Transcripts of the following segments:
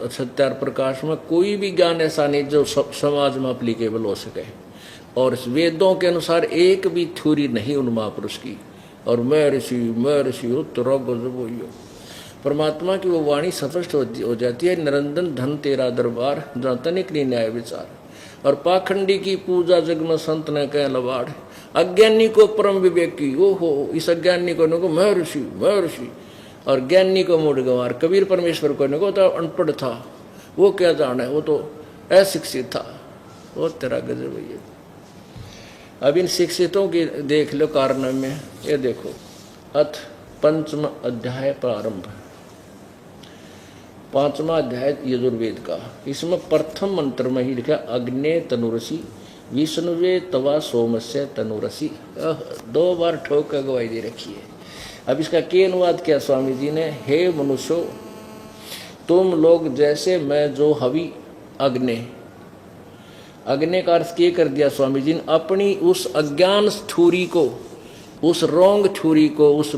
सत्यार प्रकाश में कोई भी ज्ञान ऐसा नहीं जो समाज में अप्लीकेबल हो सके, और वेदों के अनुसार एक भी थ्योरी नहीं उन महापुरुष की। और मैं ऋषि उत्तर परमात्मा की वो वाणी स्पष्ट हो जाती है। निरंजन धन तेरा दरबार, जहाँ तनिक नहीं न्याय विचार। और पाखंडी की पूजा जग में संत न कह लबाड़, अज्ञानी को परम विवेकी। ओहो, इस अज्ञानी को नको मैं ऋषि, और ज्ञानी को मूढ़ गंवार। कबीर परमेश्वर को नको तो अनपढ़ था, वो क्या जाने, वो तो अशिक्षित था। वो तेरा गजब है। अब इन शिक्षितों की देख लो कारण में, ये देखो अथ पंचम अध्याय प्रारंभ, 5वां अध्याय यजुर्वेद का। इसमें प्रथम मंत्र में ही लिखा अग्ने तनुरसी विष्णुवे तवा सोमस्य तनुरसी। 2 बार ठोक कर गवाही दे रखी है। अब इसका के अनुवाद किया स्वामी जी ने, हे मनुष्यो तुम लोग जैसे मैं जो हवि अग्नि, अग्नि का अर्थ के कर दिया स्वामी जी ने, अपनी उस अज्ञान थ्योरी को, उस रोंग थ्योरी को, उस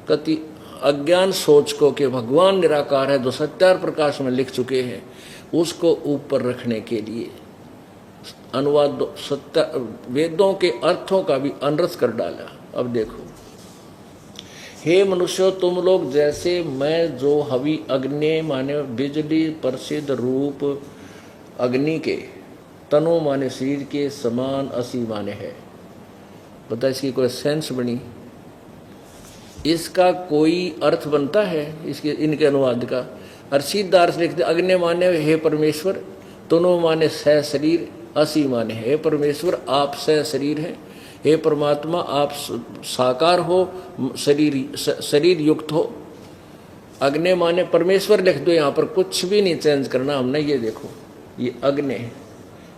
कति अज्ञान सोच को कि भगवान निराकार है जो सत्यार प्रकाश में लिख चुके हैं, उसको ऊपर रखने के लिए अनुवाद सत्य वेदों के अर्थों का भी अनर्थ कर डाला। अब देखो, हे मनुष्यों तुम लोग जैसे मैं जो हवि अग्नि माने बिजली प्रसिद्ध रूप अग्नि के, तनु माने शरीर के समान असी माने है। बता इसकी कोई सेंस बनी, इसका कोई अर्थ बनता है इसके इनके अनुवाद का? और सीधा अर्थ लिखते अग्नि माने हे परमेश्वर, तनु माने सह शरीर, असी माने हे परमेश्वर आप सह शरीर हैं, हे परमात्मा आप साकार हो, शरीर युक्त हो। अग्नि माने परमेश्वर लिख दो, यहाँ पर कुछ भी नहीं चेंज करना हमने। ये देखो ये अग्नि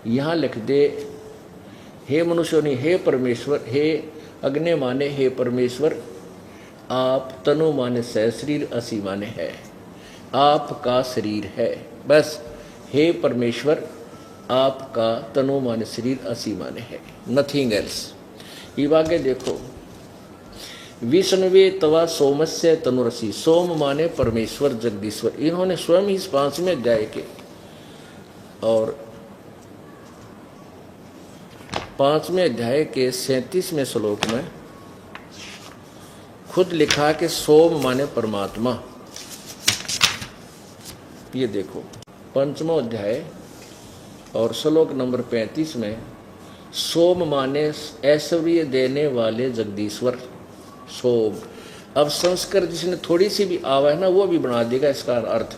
यहाँ लिख दे, हे मनुष्य नहीं हे परमेश्वर, हे अग्नि माने हे परमेश्वर आप, तनु माने सह शरीर, असी माने है आपका शरीर है। बस हे परमेश्वर आपका तनु माने शरीर, असी माने है, नथिंग एल्स। ये आगे देखो, विष्णुवे तवा सोमस्य तनुरसी, सोम माने परमेश्वर जगदीश्वर। इन्होंने स्वयं इस 5वें अध्याय के और 5वें अध्याय के 37वें श्लोक में खुद लिखा कि सोम माने परमात्मा। ये देखो 5वां अध्याय और श्लोक नंबर 35 में सोम माने ऐश्वर्य देने वाले जगदीश्वर, सोम। अब संस्कृत जिसने थोड़ी सी भी आवा है ना, वो भी बना देगा इसका अर्थ।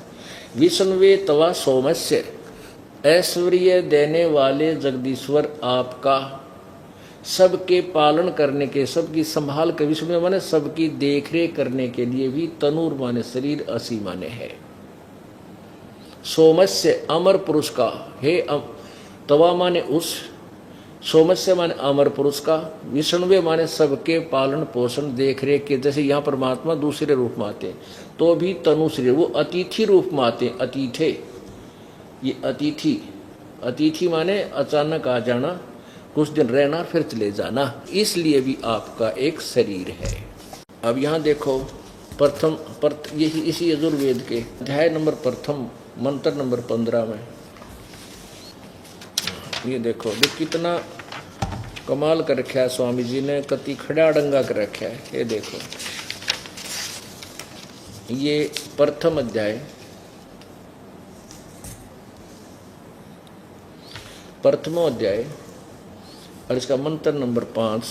विष्णुवे तवा सोमस्य, ऐश्वर्य देने वाले जगदीश्वर आपका, सबके पालन करने के, सबकी संभाल कर, विष्णु माने सबकी देखरेख करने के लिए भी, तनुर माने शरीर, असी माने है। सोमस्य अमर पुरुष का, हे तवा माने उस, सोमस्य माने अमर पुरुष का, विष्णुवे माने सबके पालन पोषण देखरेख के। जैसे यहाँ परमात्मा दूसरे रूप में आते तो भी तनु शरीर, वो अतिथि रूप में आते, अतिथे। ये अतिथि माने अचानक आ जाना, कुछ दिन रहना फिर चले जाना, इसलिए भी आपका एक शरीर है। अब यहाँ देखो यही इसी यजुर्वेद के अध्याय नंबर प्रथम मंत्र नंबर 15 में ये देखो कितना कमाल कर रखा है स्वामी जी ने, कति खड़ा डंगा कर रखा है। ये देखो ये प्रथम अध्याय, प्रथमो अध्याय और इसका मंत्र नंबर 5,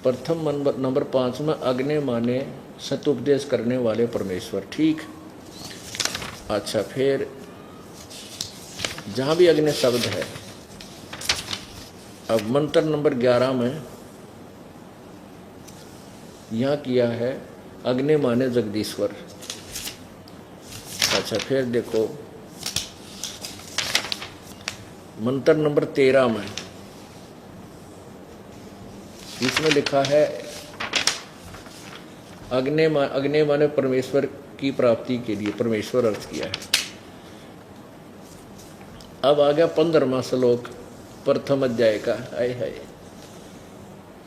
प्रथम नंबर 5 में अग्नि माने सतुपदेश करने वाले परमेश्वर। ठीक, अच्छा फिर जहाँ भी अग्नि शब्द है, अब मंत्र नंबर 11 में यहाँ किया है अग्नि माने जगदीश्वर। अच्छा फिर देखो मंत्र नंबर 13 में इसमें लिखा है अग्नि माने परमेश्वर की प्राप्ति के लिए, परमेश्वर अर्थ किया है। अब आ गया 15वां श्लोक प्रथम अध्याय का। आए हाय,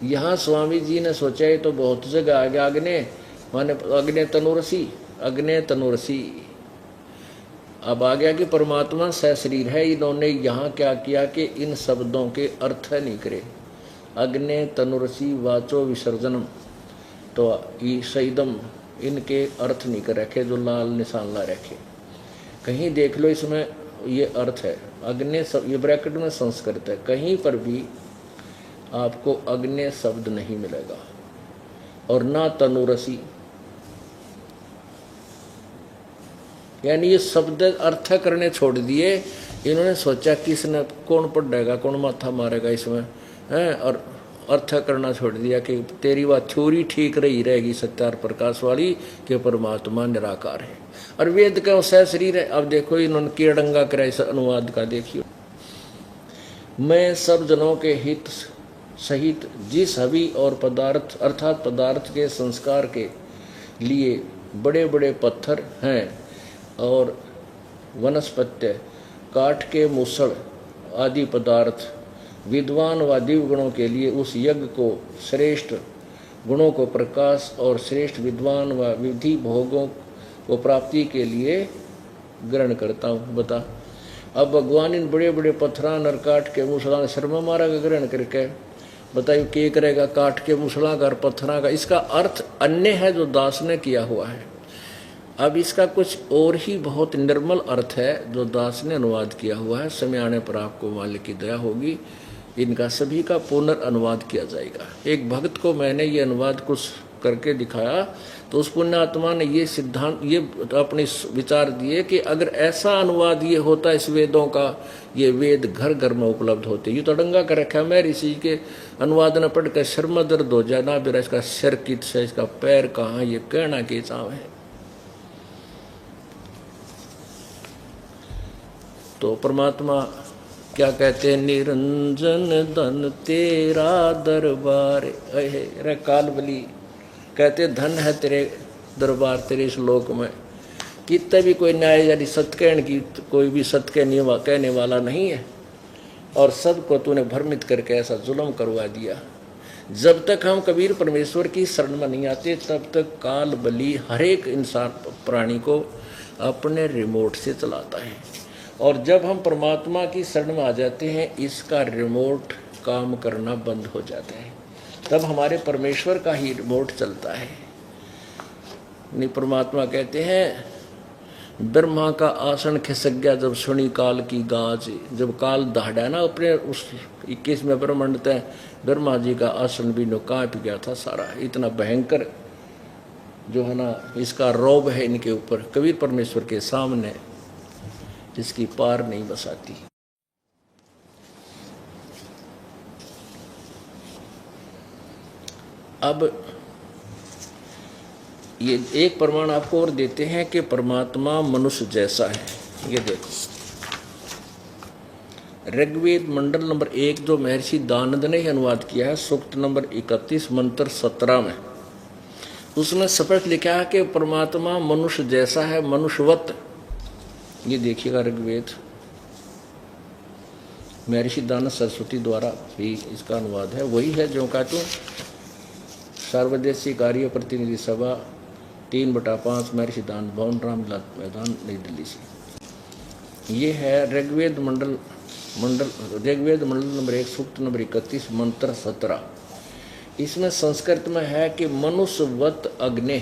यहाँ स्वामी जी ने सोचा ये तो बहुत जगह आ गया। अग्नि माने अग्नि तनुरसी, अग्ने तनुरसी। अब आ गया कि परमात्मा सशरीर है। इन्होंने यहाँ क्या किया कि इन शब्दों के अर्थ नहीं करे। अग्ने तनुरसी वाचो विसर्जनम, तो ईसदम इनके अर्थ नहीं कर रखे, जो लाल निशान ला रखे। कहीं देख लो इसमें ये अर्थ है अग्नि, ये ब्रैकेट में संस्कृत है, कहीं पर भी आपको अग्नि शब्द नहीं मिलेगा और ना तनुरसी। यानी ये शब्द अर्थ करने छोड़ दिए। इन्होंने सोचा कि इसने कौन पढ़ेगा, कौन माथा मारेगा इसमें है, और अर्थ करना छोड़ दिया कि तेरी बात थ्योरी ठीक रही रहेगी सत्यार प्रकाश वाली कि परमात्मा निराकार है और वेद का सह शरीर है। अब देखो इन्होंने केड़ंगा करा इस अनुवाद का, देखियो। मैं सब जनों के हित सहित जिस हवि और पदार्थ अर्थात पदार्थ के संस्कार के लिए बड़े बड़े पत्थर हैं और वनस्पत्य काठ के मूसल आदि पदार्थ विद्वान व दिव्य गुणों के लिए उस यज्ञ को श्रेष्ठ गुणों को प्रकाश और श्रेष्ठ विद्वान व विधि भोगों को प्राप्ति के लिए ग्रहण करता हूँ। बता, अब भगवान इन बड़े बड़े पत्थरा नर काठ के मूसला शर्मा मारा का ग्रहण करके बताइए क्या करेगा। काठ के मूसला का और पत्थरा का, इसका अर्थ अन्य है जो दास ने किया हुआ है। अब इसका कुछ और ही बहुत निर्मल अर्थ है जो दास ने अनुवाद किया हुआ है। समय आने पर आपको मालिक की दया होगी, इनका सभी का पुनर्अनुवाद किया जाएगा। एक भक्त को मैंने ये अनुवाद कुछ करके दिखाया तो उस पुण्य आत्मा ने ये सिद्धांत, ये अपने विचार दिए कि अगर ऐसा अनुवाद ये होता इस वेदों का, ये वेद घर घर में उपलब्ध होते। ये तो डंगा कर रखा है मैं ऋषि के अनुवाद न पढ़ कर शर्मा दर्द हो जाए ना, बेरा इसका सिर कित से, इसका पैर कहाँ, ये कहना के चाव है। तो परमात्मा क्या कहते हैं, निरंजन धन तेरा दरबार। अरे कालबली कहते धन है तेरे दरबार, तेरे श्लोक में कितने भी कोई न्याय यानी सत्य कहने की कोई भी सत्य कहने वाला नहीं है और सबको तूने भ्रमित करके ऐसा जुल्म करवा दिया। जब तक हम कबीर परमेश्वर की शरण में नहीं आते तब तक काल बली हर एक इंसान प्राणी को अपने रिमोट से चलाता है और जब हम परमात्मा की शरण में आ जाते हैं इसका रिमोट काम करना बंद हो जाता है। तब हमारे परमेश्वर का ही रिमोट चलता है। नहीं, परमात्मा कहते हैं ब्रह्मा का आसन खिसक गया जब सुनी काल की गाज। जब काल दहाड़ा ना अपने उस 21वें ब्रह्मांड तय, ब्रह्मा जी का आसन भी कांप गया था सारा। इतना भयंकर जो है ना इसका रौब है इनके ऊपर, कबीर परमेश्वर के सामने जिसकी पार नहीं बसाती। अब ये एक प्रमाण आपको और देते हैं कि परमात्मा मनुष्य जैसा है। ये देखो ऋग्वेद मंडल नंबर 1 जो महर्षि दानद ने अनुवाद किया है, सूक्त नंबर 31 मंत्र 17 में उसने स्पष्ट लिखा है कि परमात्मा मनुष्य जैसा है, मनुष्यवत। ये देखिएगा ऋग्वेद महर्षि दानद सरस्वती द्वारा भी इसका अनुवाद है। वही है जो का तो सर्वदेशी कार्य प्रतिनिधि सभा 3/5 महर्षि दानद भवन रामलीला मैदान नई दिल्ली से। ये है ऋग्वेद मंडल नंबर 1 सूक्त नंबर 31 मंत्र 17। इसमें संस्कृत में है कि मनुष्यवत अग्नि।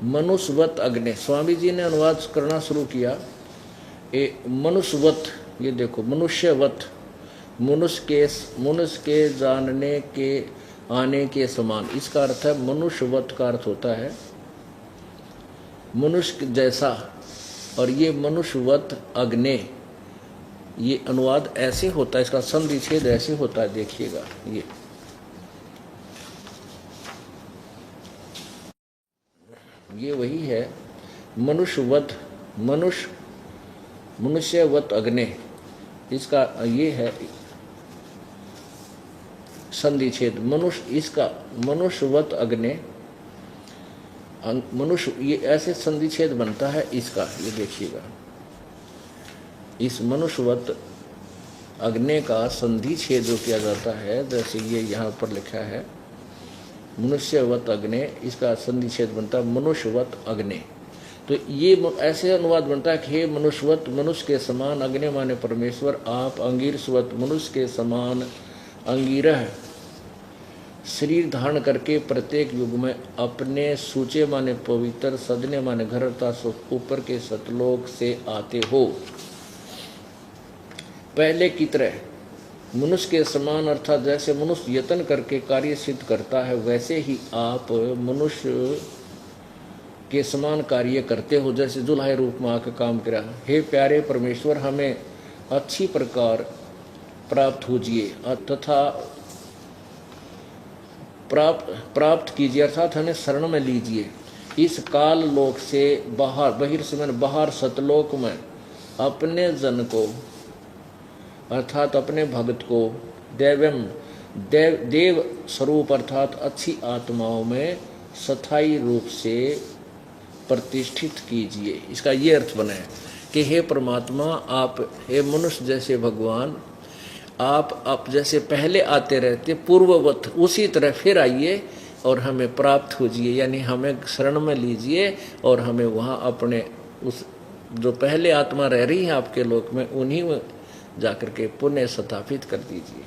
मनुष्यवत अग्नि स्वामी जी ने अनुवाद करना शुरू किया। मनुष्यवत, ये देखो मनुष्यवत, मनुष्य के जानने के आने के समान। इसका अर्थ है मनुष्यवत का अर्थ होता है मनुष्य जैसा, और ये मनुष्यवत अग्नि ये अनुवाद ऐसे होता है, इसका संधि छेद ऐसे होता है। देखिएगा ये वही है मनुष्यवत, मनुष्यवत अग्नि। इसका ये है संधि छेद मनुष्य, इसका मनुष्यवत अग्नि मनुष्य, ये ऐसे संधि छेद बनता है इसका। ये देखिएगा इस मनुष्यवत अग्नि का संधि छेद जो किया जाता है, जैसे ये यहाँ पर लिखा है मनुष्यवत अग्ने, इसका संधिच्छेद बनता है मनुष्यवत अग्ने। तो ये ऐसे अनुवाद बनता है कि हे मनुष्यवत, मनुष्य के समान, अग्नि माने परमेश्वर, आप अंगीरसवत, मनुष्य के समान अंगीरह शरीर धारण करके प्रत्येक युग में अपने सूचे माने पवित्र, सदने माने घर अर्थात ऊपर के सतलोक से आते हो। पहले की तरह मनुष्य के समान अर्थात जैसे मनुष्य यत्न करके कार्य सिद्ध करता है, वैसे ही आप मनुष्य के समान कार्य करते हो, जैसे दुल्हाई रूप में आकर काम करा। हे प्यारे परमेश्वर, हमें अच्छी प्रकार प्राप्त होजिए तथा प्राप्त कीजिए अर्थात हमें शरण में लीजिए। इस काल लोक से बाहर, बहिर्समन बाहर सतलोक में अपने जन को अर्थात अपने भक्त को देव स्वरूप अर्थात अच्छी आत्माओं में स्थायी रूप से प्रतिष्ठित कीजिए। इसका ये अर्थ बना है कि हे परमात्मा, आप हे मनुष्य जैसे भगवान, आप जैसे पहले आते रहते पूर्ववत उसी तरह फिर आइए और हमें प्राप्त होजिए, यानी हमें शरण में लीजिए और हमें वहाँ अपने उस जो पहले आत्मा रह रही है आपके लोक में, उन्हीं में जाकर के पुण्य स्थापित कर दीजिए।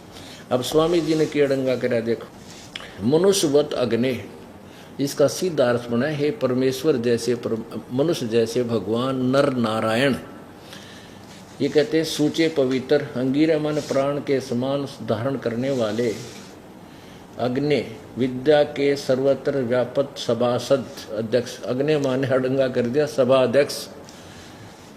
अब स्वामी जी ने केड़ंगा करा, देखो मनुष्यवत अग्नि, इसका सीधा अर्थ बना है हे परमेश्वर जैसे मनुष्य जैसे भगवान नर नारायण। ये कहते हैं सूचे पवित्र, अंगीरा मन प्राण के समान धारण करने वाले, अग्नि विद्या के सर्वत्र व्यापक सभासद अध्यक्ष, अग्नि माने हडंगा कर दिया सभा अध्यक्ष।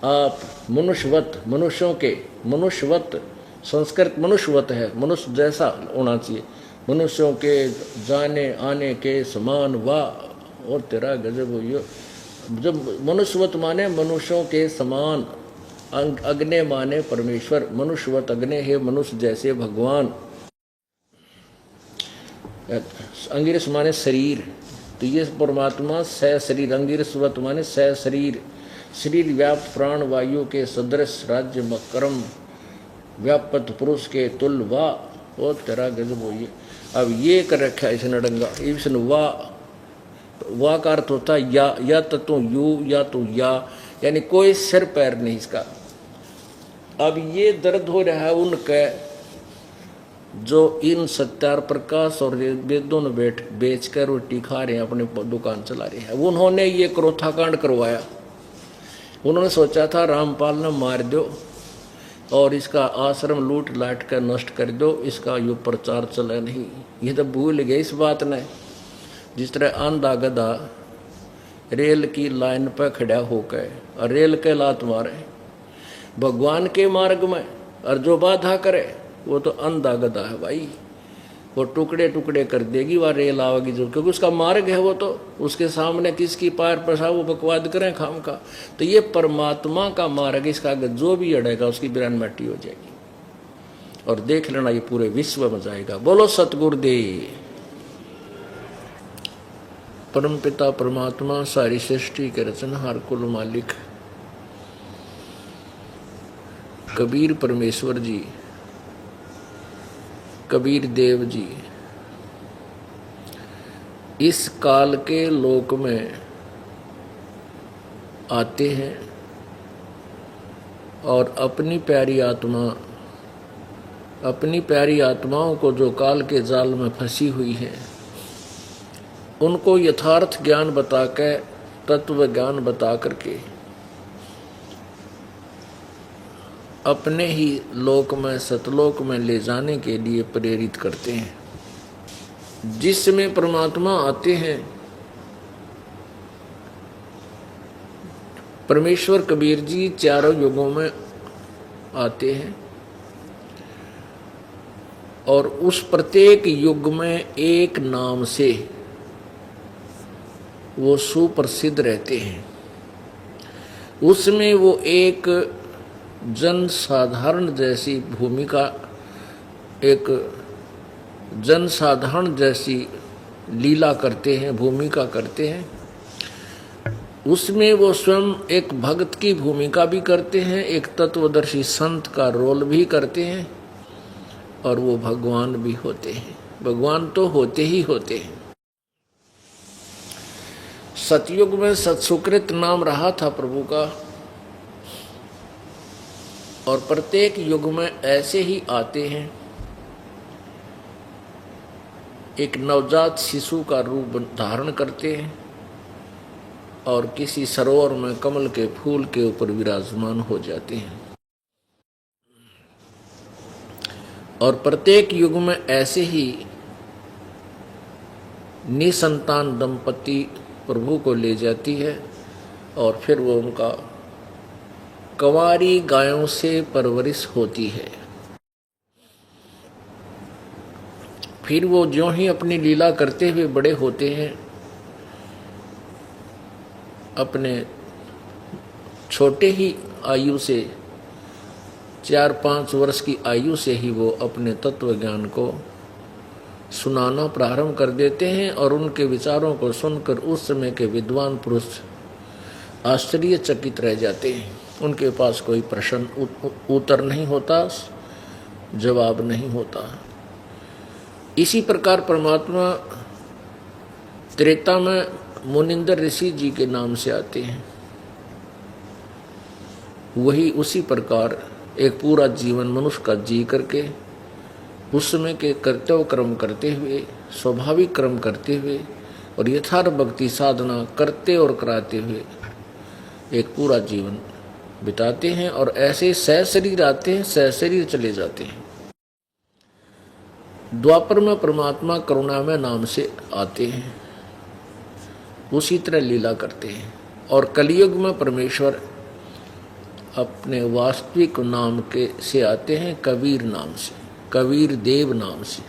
आप मनुष्यवत, मनुष्यों के, मनुष्यवत संस्कृत मनुष्यवत है, मनुष्य जैसा होना चाहिए, मनुष्यों के जाने आने के समान। वाह और तेरा गजब हो। जब मनुष्यवत माने मनुष्यों के समान, अग्नि माने परमेश्वर, मनुष्यवत अग्नि है मनुष्य जैसे भगवान। अंगिरस माने शरीर, तो ये परमात्मा स शरीर, अंगिरसवत माने स शरीर, शरीर व्याप्त प्राण वायु के सदृश, राज्य मकरम व्यापत पुरुष के तुल। वाह वो तेरा गजब हो। ये अब ये कर रखा है इसने डंगा, इसने वाह का अर्थ होता है या तो यू या तो यानी कोई सिर पैर नहीं इसका। अब ये दर्द हो रहा है उनके जो इन सत्यार प्रकाश और वेदों ने बेच कर रोटी खा रहे हैं, अपने दुकान चला रहे हैं। उन्होंने ये क्रोथा कांड करवाया। उन्होंने सोचा था रामपाल ने मार दो और इसका आश्रम लूट लाट कर नष्ट कर दो, इसका यो प्रचार चला नहीं। ये तो भूल गए इस बात ने। जिस तरह आंधा गधा रेल की लाइन पर खड़ा होकर और रेल के लात मारे भगवान के मार्ग में, और जो बाधा करे वो तो अंधा गधा है भाई, वो टुकड़े टुकड़े कर देगी वह रेल आवेगी जो, क्योंकि उसका मार्ग है वो, तो उसके सामने किसकी पैर पसा वो बकवाद करें खाम का। तो ये परमात्मा का मार्ग, इसका जो भी अड़ेगा उसकी बिरान मट्टी हो जाएगी। और देख लेना ये पूरे विश्व में जाएगा। बोलो सतगुरुदेव। परम पिता परमात्मा सारी सृष्टि के रचनहार कुल मालिक कबीर परमेश्वर जी, कबीर देव जी इस काल के लोक में आते हैं और अपनी प्यारी आत्माओं को जो काल के जाल में फंसी हुई है उनको यथार्थ ज्ञान बता के, तत्व ज्ञान बता करके अपने ही लोक में, सतलोक में ले जाने के लिए प्रेरित करते हैं। जिसमें परमात्मा आते हैं, परमेश्वर कबीर जी चारों युगों में आते हैं और उस प्रत्येक युग में एक नाम से वो सुप्रसिद्ध रहते हैं। उसमें वो एक जन साधारण जैसी भूमिका, एक जन साधारण जैसी लीला करते हैं, भूमिका करते हैं। उसमें वो स्वयं एक भक्त की भूमिका भी करते हैं, एक तत्वदर्शी संत का रोल भी करते हैं और वो भगवान भी होते हैं। भगवान तो होते ही होते हैं। सतयुग में सत्सुकृत नाम रहा था प्रभु का, और प्रत्येक युग में ऐसे ही आते हैं। एक नवजात शिशु का रूप धारण करते हैं और किसी सरोवर में कमल के फूल के ऊपर विराजमान हो जाते हैं। और प्रत्येक युग में ऐसे ही निसंतान दंपति प्रभु को ले जाती है और फिर वो उनका कंवारी गायों से परवरिश होती है। फिर वो ज्यों ही अपनी लीला करते हुए बड़े होते हैं, अपने छोटे ही आयु से 4-5 वर्ष की आयु से ही वो अपने तत्व ज्ञान को सुनाना प्रारंभ कर देते हैं। और उनके विचारों को सुनकर उस समय के विद्वान पुरुष आश्चर्यचकित रह जाते हैं। उनके पास कोई प्रश्न उत्तर नहीं होता, जवाब नहीं होता। इसी प्रकार परमात्मा त्रेता में मुनिंदर ऋषि जी के नाम से आते हैं। वही उसी प्रकार एक पूरा जीवन मनुष्य का जी करके उस समय के कर्तव्य कर्म करते हुए, स्वाभाविक कर्म करते हुए और यथार्थ भक्ति साधना करते और कराते हुए एक पूरा जीवन बिताते हैं। और ऐसे सहशरीर आते हैं, सहशरीर चले जाते हैं। द्वापर में परमात्मा करुणामय नाम से आते हैं, उसी तरह लीला करते हैं। और कलयुग में परमेश्वर अपने वास्तविक नाम के से आते हैं, कबीर नाम से, कबीर देव नाम से।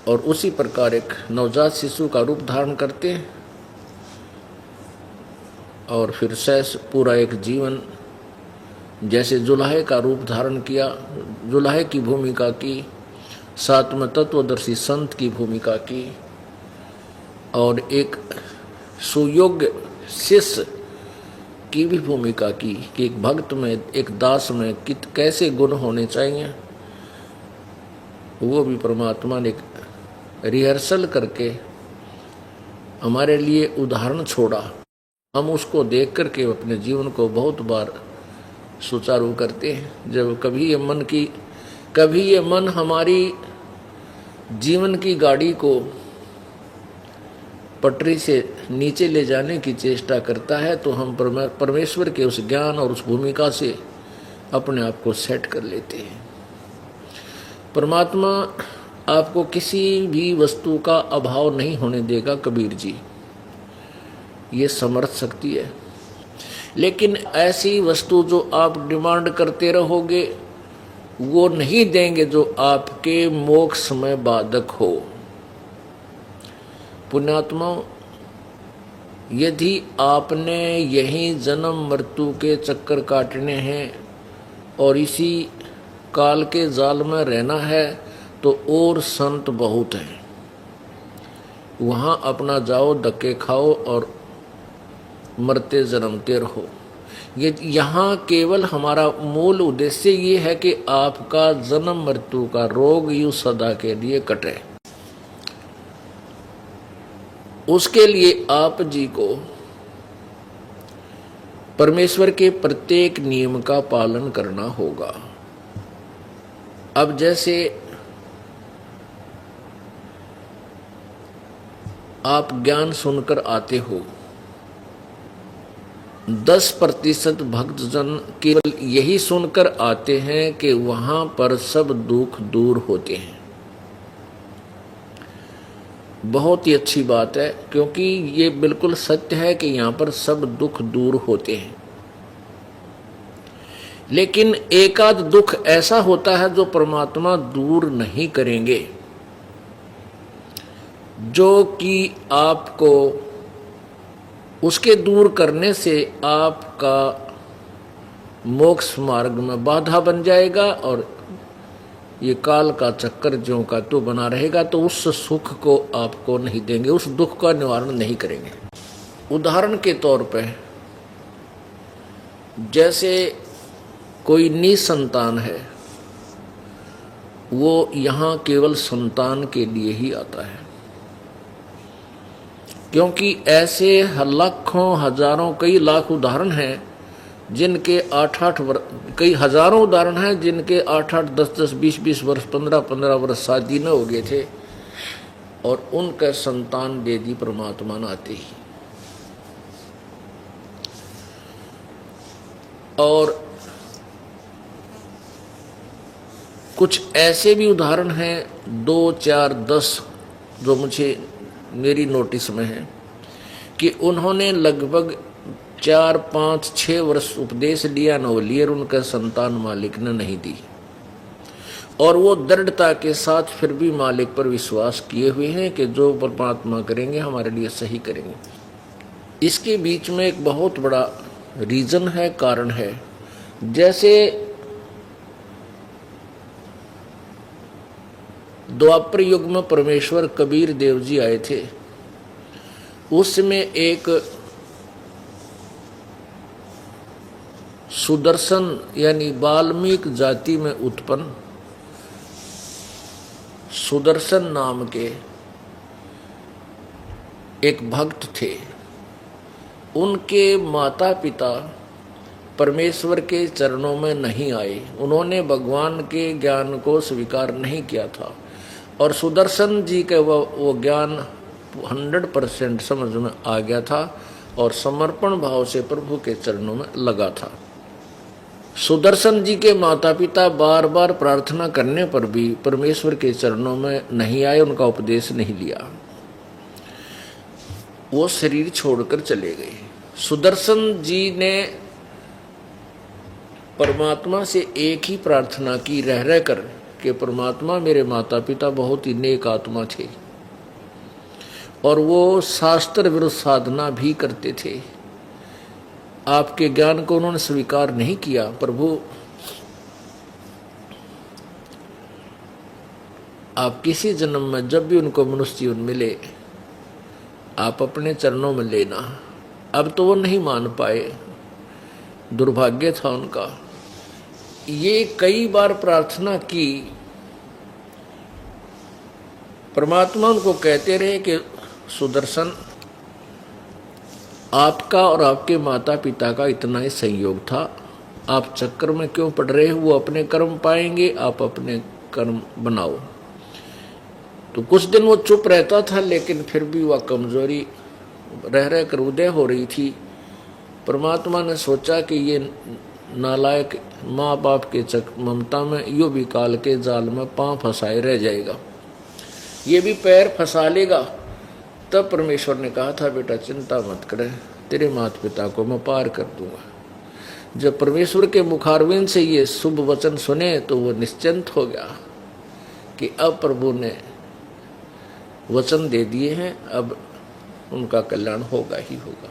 और उसी प्रकार एक नवजात शिशु का रूप धारण करते हैं और फिर सहस पूरा एक जीवन जैसे जुलाहे का रूप धारण किया, जुलाहे की भूमिका की, सातवें तत्वदर्शी संत की भूमिका की और एक सुयोग्य शिष्य की भी भूमिका की कि एक भक्त में, एक दास में कैसे गुण होने चाहिए, वो भी परमात्मा ने रिहर्सल करके हमारे लिए उदाहरण छोड़ा। हम उसको देख करके अपने जीवन को बहुत बार सुचारू करते हैं। जब कभी ये मन हमारी जीवन की गाड़ी को पटरी से नीचे ले जाने की चेष्टा करता है, तो हम परमेश्वर के उस ज्ञान और उस भूमिका से अपने आप को सेट कर लेते हैं। परमात्मा आपको किसी भी वस्तु का अभाव नहीं होने देगा, कबीर जी ये समर्थ शक्ति है। लेकिन ऐसी वस्तु जो आप डिमांड करते रहोगे वो नहीं देंगे जो आपके मोक्ष में बाधक हो। पुण्यात्माओं, यदि आपने यही जन्म मृत्यु के चक्कर काटने हैं और इसी काल के जाल में रहना है तो और संत बहुत हैं। वहाँ अपना जाओ, धक्के खाओ और मरते जन्मते रहो। ये यहाँ केवल हमारा मूल उद्देश्य ये है कि आपका जन्म मृत्यु का रोग यूं सदा के लिए कटे। उसके लिए आप जी को परमेश्वर के प्रत्येक नियम का पालन करना होगा। अब जैसे आप ज्ञान सुनकर आते हो, 10% भक्तजन केवल यही सुनकर आते हैं कि वहां पर सब दुख दूर होते हैं। बहुत ही अच्छी बात है, क्योंकि ये बिल्कुल सत्य है कि यहाँ पर सब दुख दूर होते हैं। लेकिन एकाध दुख ऐसा होता है जो परमात्मा दूर नहीं करेंगे, जो कि आपको उसके दूर करने से आपका मोक्ष मार्ग में बाधा बन जाएगा और ये काल का चक्कर ज्यों का तो बना रहेगा, तो उस सुख को आपको नहीं देंगे, उस दुख का निवारण नहीं करेंगे। उदाहरण के तौर पे जैसे कोई निसंतान है, वो यहाँ केवल संतान के लिए ही आता है। क्योंकि ऐसे लाखों हजारों कई लाख उदाहरण हैं जिनके 8-8 कई हजारों उदाहरण हैं जिनके 8-8 10-10 20-20 वर्ष 15-15 वर्ष शादी न हो गए थे और उनका संतान दे दी परमात्मा ने आते ही। और कुछ ऐसे भी उदाहरण हैं 2, 4, 10 जो मुझे मेरी नोटिस में है कि उन्होंने लगभग 4, 5, 6 वर्ष उपदेश लिया न लिए, उनका संतान मालिक ने नहीं दी और वो दृढ़ता के साथ फिर भी मालिक पर विश्वास किए हुए हैं कि जो परमात्मा करेंगे हमारे लिए सही करेंगे। इसके बीच में एक बहुत बड़ा रीजन है, कारण है। जैसे द्वापर युग में परमेश्वर कबीर देव जी आए थे, उसमें एक सुदर्शन यानी वाल्मीकि जाति में उत्पन्न सुदर्शन नाम के एक भक्त थे। उनके माता पिता परमेश्वर के चरणों में नहीं आए, उन्होंने भगवान के ज्ञान को स्वीकार नहीं किया था और सुदर्शन जी का वो ज्ञान 100% समझ में आ गया था और समर्पण भाव से प्रभु के चरणों में लगा था। सुदर्शन जी के माता पिता बार बार प्रार्थना करने पर भी परमेश्वर के चरणों में नहीं आए, उनका उपदेश नहीं लिया, वो शरीर छोड़कर चले गए। सुदर्शन जी ने परमात्मा से एक ही प्रार्थना की रह रह कर कि परमात्मा मेरे माता पिता बहुत ही नेक आत्मा थे और वो शास्त्र विरुद्ध साधना भी करते थे, आपके ज्ञान को उन्होंने स्वीकार नहीं किया। प्रभु आप किसी जन्म में जब भी उनको मनुष्य जीवन मिले आप अपने चरणों में लेना। अब तो वो नहीं मान पाए, दुर्भाग्य था उनका। ये कई बार प्रार्थना की, परमात्मा उनको कहते रहे कि सुदर्शन आपका और आपके माता पिता का इतना ही संयोग था, आप चक्कर में क्यों पड़ रहे हो, वो अपने कर्म पाएंगे, आप अपने कर्म बनाओ। तो कुछ दिन वो चुप रहता था, लेकिन फिर भी वह कमजोरी रह रह कर उदय हो रही थी। परमात्मा ने सोचा कि ये नालायक माँ बाप के ममता में यो भी काल के जाल में पांव फंसाए रह जाएगा, ये भी पैर फंसा लेगा। तब परमेश्वर ने कहा था बेटा चिंता मत करे, तेरे माता पिता को मैं पार कर दूंगा। जब परमेश्वर के मुखारविंद से ये शुभ वचन सुने तो वो निश्चिंत हो गया कि अब प्रभु ने वचन दे दिए हैं, अब उनका कल्याण होगा ही होगा।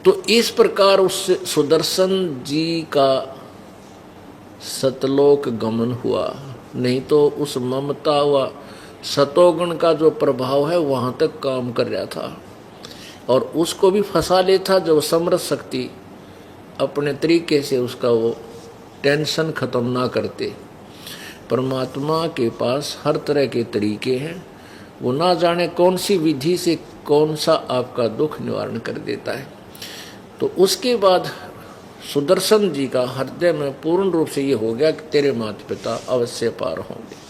तो इस प्रकार उस सुदर्शन जी का सतलोक गमन हुआ, नहीं तो उस ममता व सतोगुण का जो प्रभाव है वहां तक काम कर रहा था और उसको भी फंसा लेता जब समर्थ शक्ति अपने तरीके से उसका वो टेंशन खत्म ना करते। परमात्मा के पास हर तरह के तरीके हैं, वो ना जाने कौन सी विधि से कौन सा आपका दुख निवारण कर देता है। तो उसके बाद सुदर्शन जी का हृदय में पूर्ण रूप से ये हो गया कि तेरे माता पिता अवश्य पार होंगे।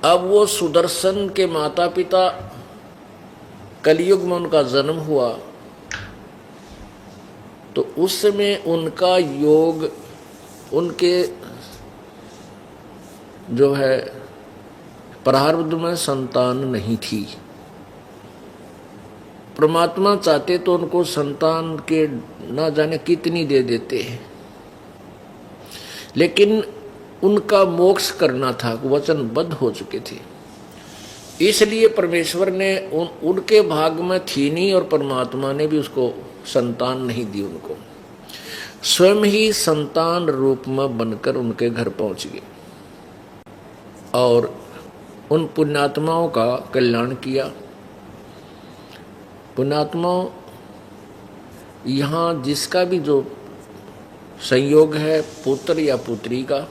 अब वो सुदर्शन के माता पिता कलयुग में उनका जन्म हुआ तो उस समय उनका योग उनके जो है प्रारब्ध में संतान नहीं थी। परमात्मा चाहते तो उनको संतान के ना जाने कितनी दे देते हैं, लेकिन उनका मोक्ष करना था, वचनबद्ध हो चुके थे। इसलिए परमेश्वर ने उनके भाग में थी नहीं और परमात्मा ने भी उसको संतान नहीं दी। उनको स्वयं ही संतान रूप में बनकर उनके घर पहुंच गए और उन पुण्यात्माओं का कल्याण किया। पुण्यात्माओं, यहाँ जिसका भी जो संयोग है पुत्र या पुत्री का,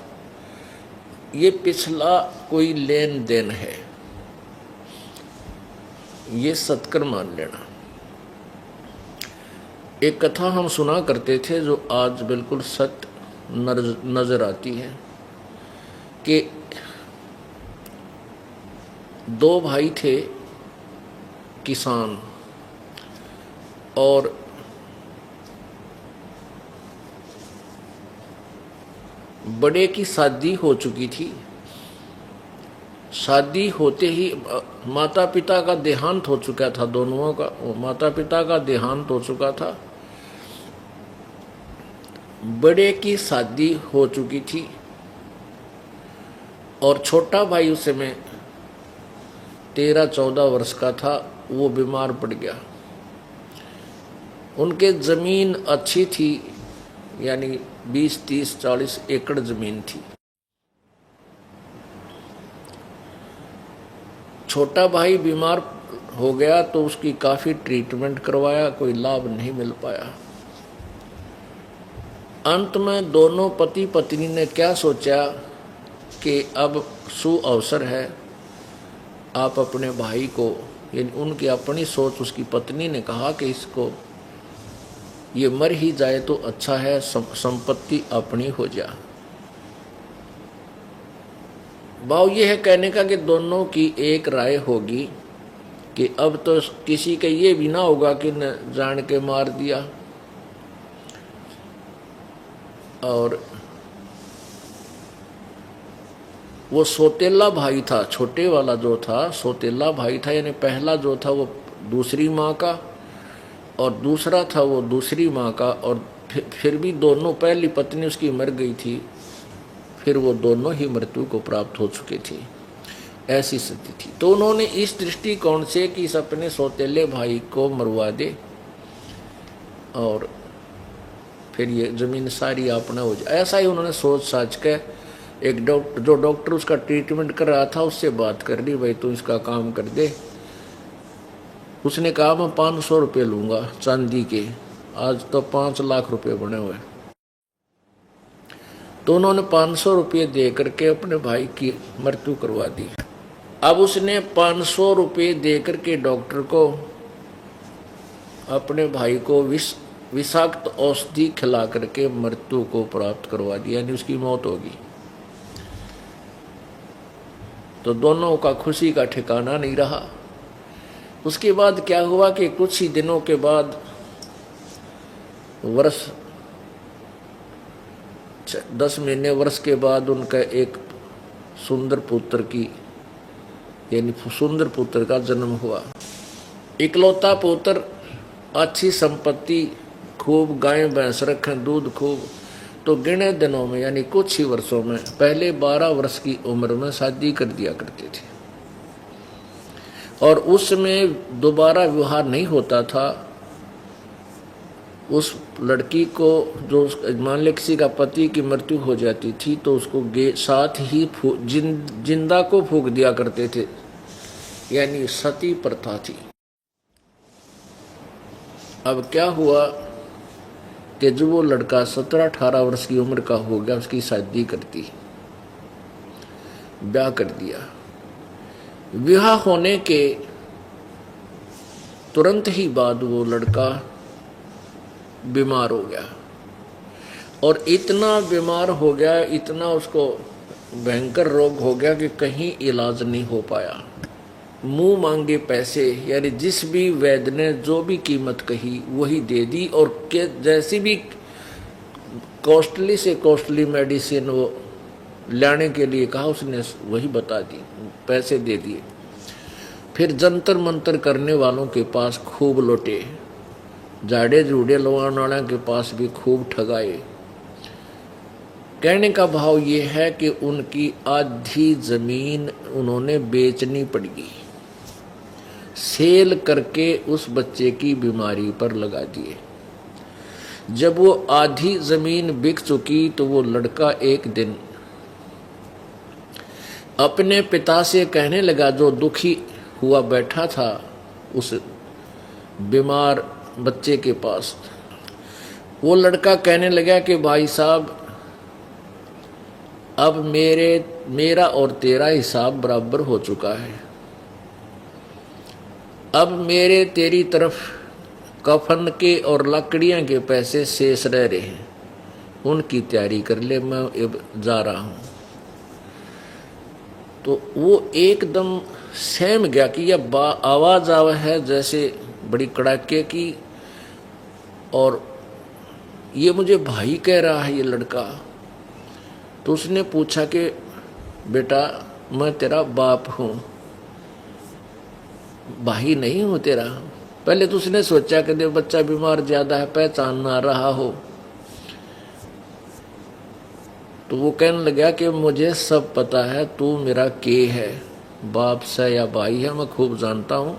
ये पिछला कोई लेन देन है। ये सत्कर मान लेना। एक कथा हम सुना करते थे जो आज बिल्कुल सत्य नजर आती है कि दो भाई थे किसान, और बड़े की शादी हो चुकी थी। शादी होते ही माता पिता का देहांत हो चुका था, दोनों का माता पिता का देहांत हो चुका था। बड़े की शादी हो चुकी थी और छोटा भाई उस समय 13-14 वर्ष का था, वो बीमार पड़ गया। उनके जमीन अच्छी थी, यानी 20-30-40 एकड़ जमीन थी। छोटा भाई बीमार हो गया तो उसकी काफी ट्रीटमेंट करवाया, कोई लाभ नहीं मिल पाया। अंत में दोनों पति पत्नी ने क्या सोचा कि अब सुअवसर है, आप अपने भाई को, यानी उनकी अपनी सोच, उसकी पत्नी ने कहा कि इसको ये मर ही जाए तो अच्छा है, संपत्ति अपनी हो जा। भाव ये है कहने का कि दोनों की एक राय होगी कि अब तो किसी का ये भी ना होगा कि न जान के मार दिया। और वो सौतेला भाई था, छोटे वाला जो था सौतेला भाई था, यानी पहला जो था वो दूसरी माँ का और दूसरा था वो दूसरी माँ का। और फिर भी दोनों, पहली पत्नी उसकी मर गई थी, फिर वो दोनों ही मृत्यु को प्राप्त हो चुके थे, ऐसी स्थिति थी। तो उन्होंने इस दृष्टिकोण से कि इस अपने सौतेले भाई को मरवा दे और फिर ये जमीन सारी अपना हो जाए, ऐसा ही उन्होंने सोच साच के एक डॉक्टर उसका ट्रीटमेंट कर रहा था उससे बात कर ली, भाई तू इसका काम कर दे। उसने कहा मैं 500 रुपये लूँगा चांदी के, आज तो 5 लाख रुपये बने हुए। तो उन्होंने 500 रुपये दे करके अपने भाई की मृत्यु करवा दी। अब उसने 500 रुपये दे करके डॉक्टर को अपने भाई को विषाक्त औषधि खिला करके मृत्यु को प्राप्त करवा दिया, यानी उसकी मौत होगी। तो दोनों का खुशी का ठिकाना नहीं रहा। उसके बाद क्या हुआ कि कुछ ही दिनों के बाद, वर्ष 10 महीने वर्ष के बाद, उनका एक सुंदर पुत्र की, यानी सुंदर पुत्र का जन्म हुआ। इकलौता पुत्र, अच्छी संपत्ति, खूब गाय भैंस रखें, दूध खूब। तो गिने दिनों में, यानी कुछ ही वर्षों में, पहले 12 वर्ष की उम्र में शादी कर दिया करते थे। और उसमें दोबारा विवाह नहीं होता था। उस लड़की को, जो मान ले किसी का पति की मृत्यु हो जाती थी तो उसको साथ ही जिंदा को फूंक दिया करते थे, यानी सती प्रथा थी। अब क्या हुआ कि जब वो लड़का 17-18 वर्ष की उम्र का हो गया, उसकी शादी करती, ब्याह कर दिया। विवाह होने के तुरंत ही बाद वो लड़का बीमार हो गया, और इतना बीमार हो गया, इतना उसको भयंकर रोग हो गया कि कहीं इलाज नहीं हो पाया। मुंह मांगे पैसे, यानी जिस भी वैद्य ने जो भी कीमत कही वही दे दी, और के जैसी भी कॉस्टली से कॉस्टली मेडिसिन वो लाने के लिए कहा उसने वही बता दी, पैसे दे दिए। फिर जंतर मंतर करने वालों के पास खूब लौटे, झाड़े झूड़े लगवाने वालों के पास भी खूब ठगाए। कहने का भाव ये है कि उनकी आधी जमीन उन्होंने बेचनी पड़ी, सेल करके उस बच्चे की बीमारी पर लगा दिए। जब वो आधी जमीन बिक चुकी तो वो लड़का एक दिन अपने पिता से कहने लगा, जो दुखी हुआ बैठा था उस बीमार बच्चे के पास, वो लड़का कहने लगा कि भाई साहब, अब मेरा और तेरा हिसाब बराबर हो चुका है। अब मेरे तेरी तरफ कफन के और लकड़ियां के पैसे शेष रह रहे हैं, उनकी तैयारी कर ले, मैं अब जा रहा हूं। तो वो एकदम सहम गया कि यह आवाज आवा है जैसे बड़ी कड़ाके की, और ये मुझे भाई कह रहा है ये लड़का। तो उसने पूछा कि बेटा मैं तेरा बाप हूं, भाई नहीं हूं तेरा। पहले तो उसने सोचा कि देव बच्चा बीमार ज्यादा है, पहचान ना रहा हो। तो वो कहने लगा कि मुझे सब पता है, तू मेरा के है, बाप से या भाई है, मैं खूब जानता हूं।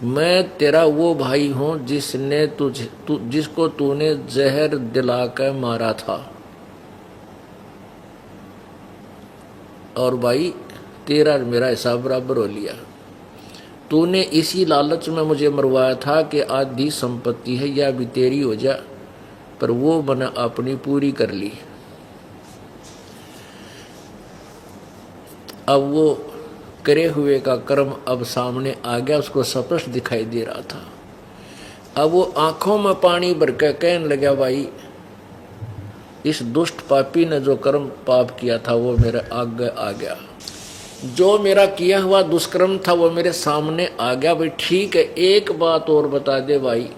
मैं तेरा वो भाई हूं जिसने जिसको तूने जहर दिलाकर मारा था, और भाई तेरा मेरा हिसाब बराबर हो लिया। तूने इसी लालच में मुझे मरवाया था कि आधी संपत्ति है या भी तेरी हो जा, पर वो मैंने अपनी पूरी कर ली। अब वो करे हुए का कर्म अब सामने आ गया, उसको स्पष्ट दिखाई दे रहा था। अब वो आंखों में पानी भर कर कहने लगा, भाई इस दुष्ट पापी ने जो कर्म पाप किया था वो मेरे आगे आ गया, जो मेरा किया हुआ दुष्कर्म था वो मेरे सामने आ गया। भाई ठीक है, एक बात और बता दे भाई,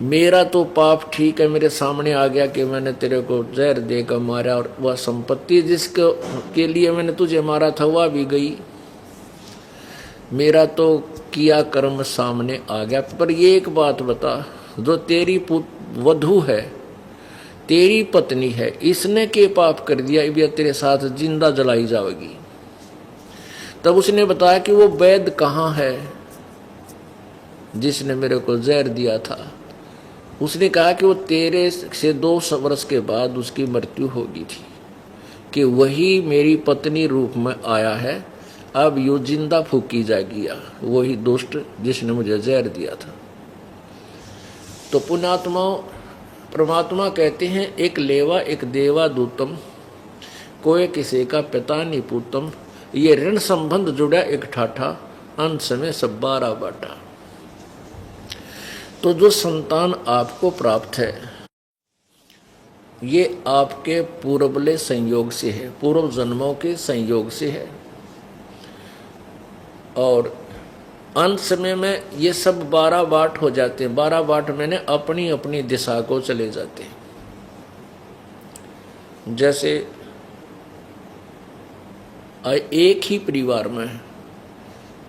मेरा तो पाप ठीक है मेरे सामने आ गया कि मैंने तेरे को जहर देकर मारा, और वह संपत्ति जिसके के लिए मैंने तुझे मारा था वह भी गई। मेरा तो किया कर्म सामने आ गया, पर ये एक बात बता, जो तेरी वधू है, तेरी पत्नी है, इसने के पाप कर दिया, ये तेरे साथ जिंदा जलाई जाएगी। तब उसने बताया कि वो वैद्य कहाँ है जिसने मेरे को जहर दिया था। उसने कहा कि वो तेरे से 2 वर्ष के बाद उसकी मृत्यु होगी थी, कि वही मेरी पत्नी रूप में आया है, अब यो जिंदा फूकी जाएगी, वही दुष्ट जिसने मुझे जहर दिया था। तो पुण्यात्माओं, परमात्मा कहते हैं एक लेवा एक देवा दूतम, कोई किसी का पिता नहीं पूतम। ये ऋण संबंध जुड़ा एक ठाठा, अंत में सब 12 बाटा। तो जो संतान आपको प्राप्त है ये आपके पूर्वले संयोग से है, पूर्व जन्मों के संयोग से है, और अंत समय में ये सब 12 बाट हो जाते हैं। 12 बाट मैंने अपनी अपनी दिशा को चले जाते हैं। जैसे एक ही परिवार में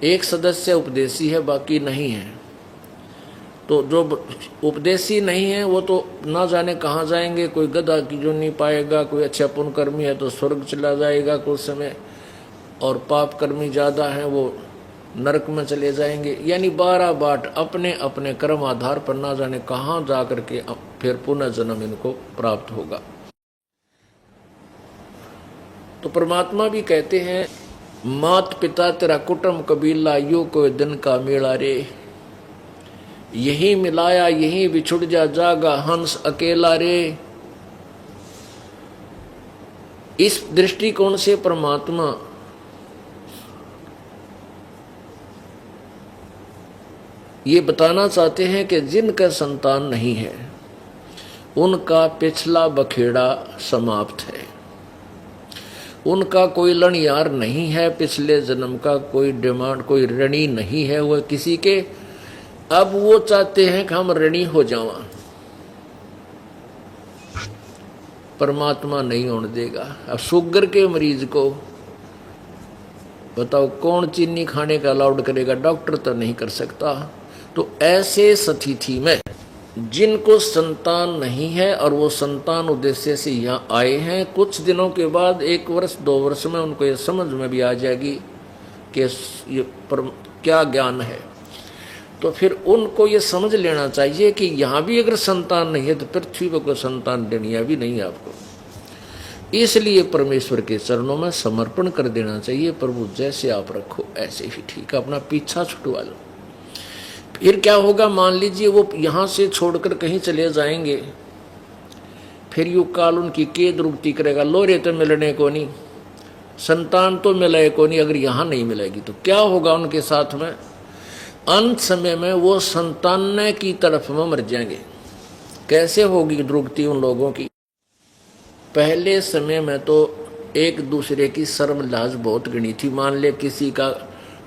एक सदस्य उपदेशी है, बाकी नहीं है, तो जो उपदेशी नहीं है वो तो ना जाने कहाँ जाएंगे। कोई गधा की जो नहीं पाएगा, कोई अच्छा पुण्यकर्मी है तो स्वर्ग चला जाएगा कुछ समय, और पाप कर्मी ज़्यादा हैं वो नरक में चले जाएंगे। यानी 12 बाट अपने अपने कर्म आधार पर ना जाने कहाँ जा करके फिर पुनः जन्म इनको प्राप्त होगा। तो परमात्मा भी कहते हैं, मात पिता तेरा कुटुंब कबीला यो कोई दिन का मेला रे, यही मिलाया यही बिछुड़ जा जागा हंस अकेला रे। इस दृष्टिकोण से परमात्मा ये बताना चाहते हैं कि जिनका संतान नहीं है उनका पिछला बखेड़ा समाप्त है, उनका कोई लड़यार नहीं है, पिछले जन्म का कोई डिमांड, कोई ऋणी नहीं है वह किसी के। अब वो चाहते हैं कि हम ऋणी हो जावा, परमात्मा नहीं होने देगा। अब शुगर के मरीज को बताओ कौन चीनी खाने का अलाउड करेगा, डॉक्टर तो नहीं कर सकता। तो ऐसे स्थिति में जिनको संतान नहीं है और वो संतान उद्देश्य से यहाँ आए हैं, कुछ दिनों के बाद 1 वर्ष 2 वर्ष में उनको ये समझ में भी आ जाएगी कि ये क्या ज्ञान है। तो फिर उनको ये समझ लेना चाहिए कि यहाँ भी अगर संतान नहीं है तो पृथ्वी पर कोई संतान दुनिया भी नहीं है आपको। इसलिए परमेश्वर के चरणों में समर्पण कर देना चाहिए, प्रभु जैसे आप रखो ऐसे ही ठीक है, अपना पीछा छुटवा लो। फिर क्या होगा, मान लीजिए वो यहाँ से छोड़कर कहीं चले जाएंगे, फिर यू काल उनकी केद रुकती करेगा, लोरे तो मिलने को नहीं, संतान तो मिले को नहीं, अगर यहाँ नहीं मिलेगी तो क्या होगा उनके साथ में। अंत समय में वो संतान की तरफ में मर जाएंगे। कैसे होगी दुर्गति उन लोगों की? पहले समय में तो एक दूसरे की शर्म लाज बहुत गणी थी। मान ले किसी का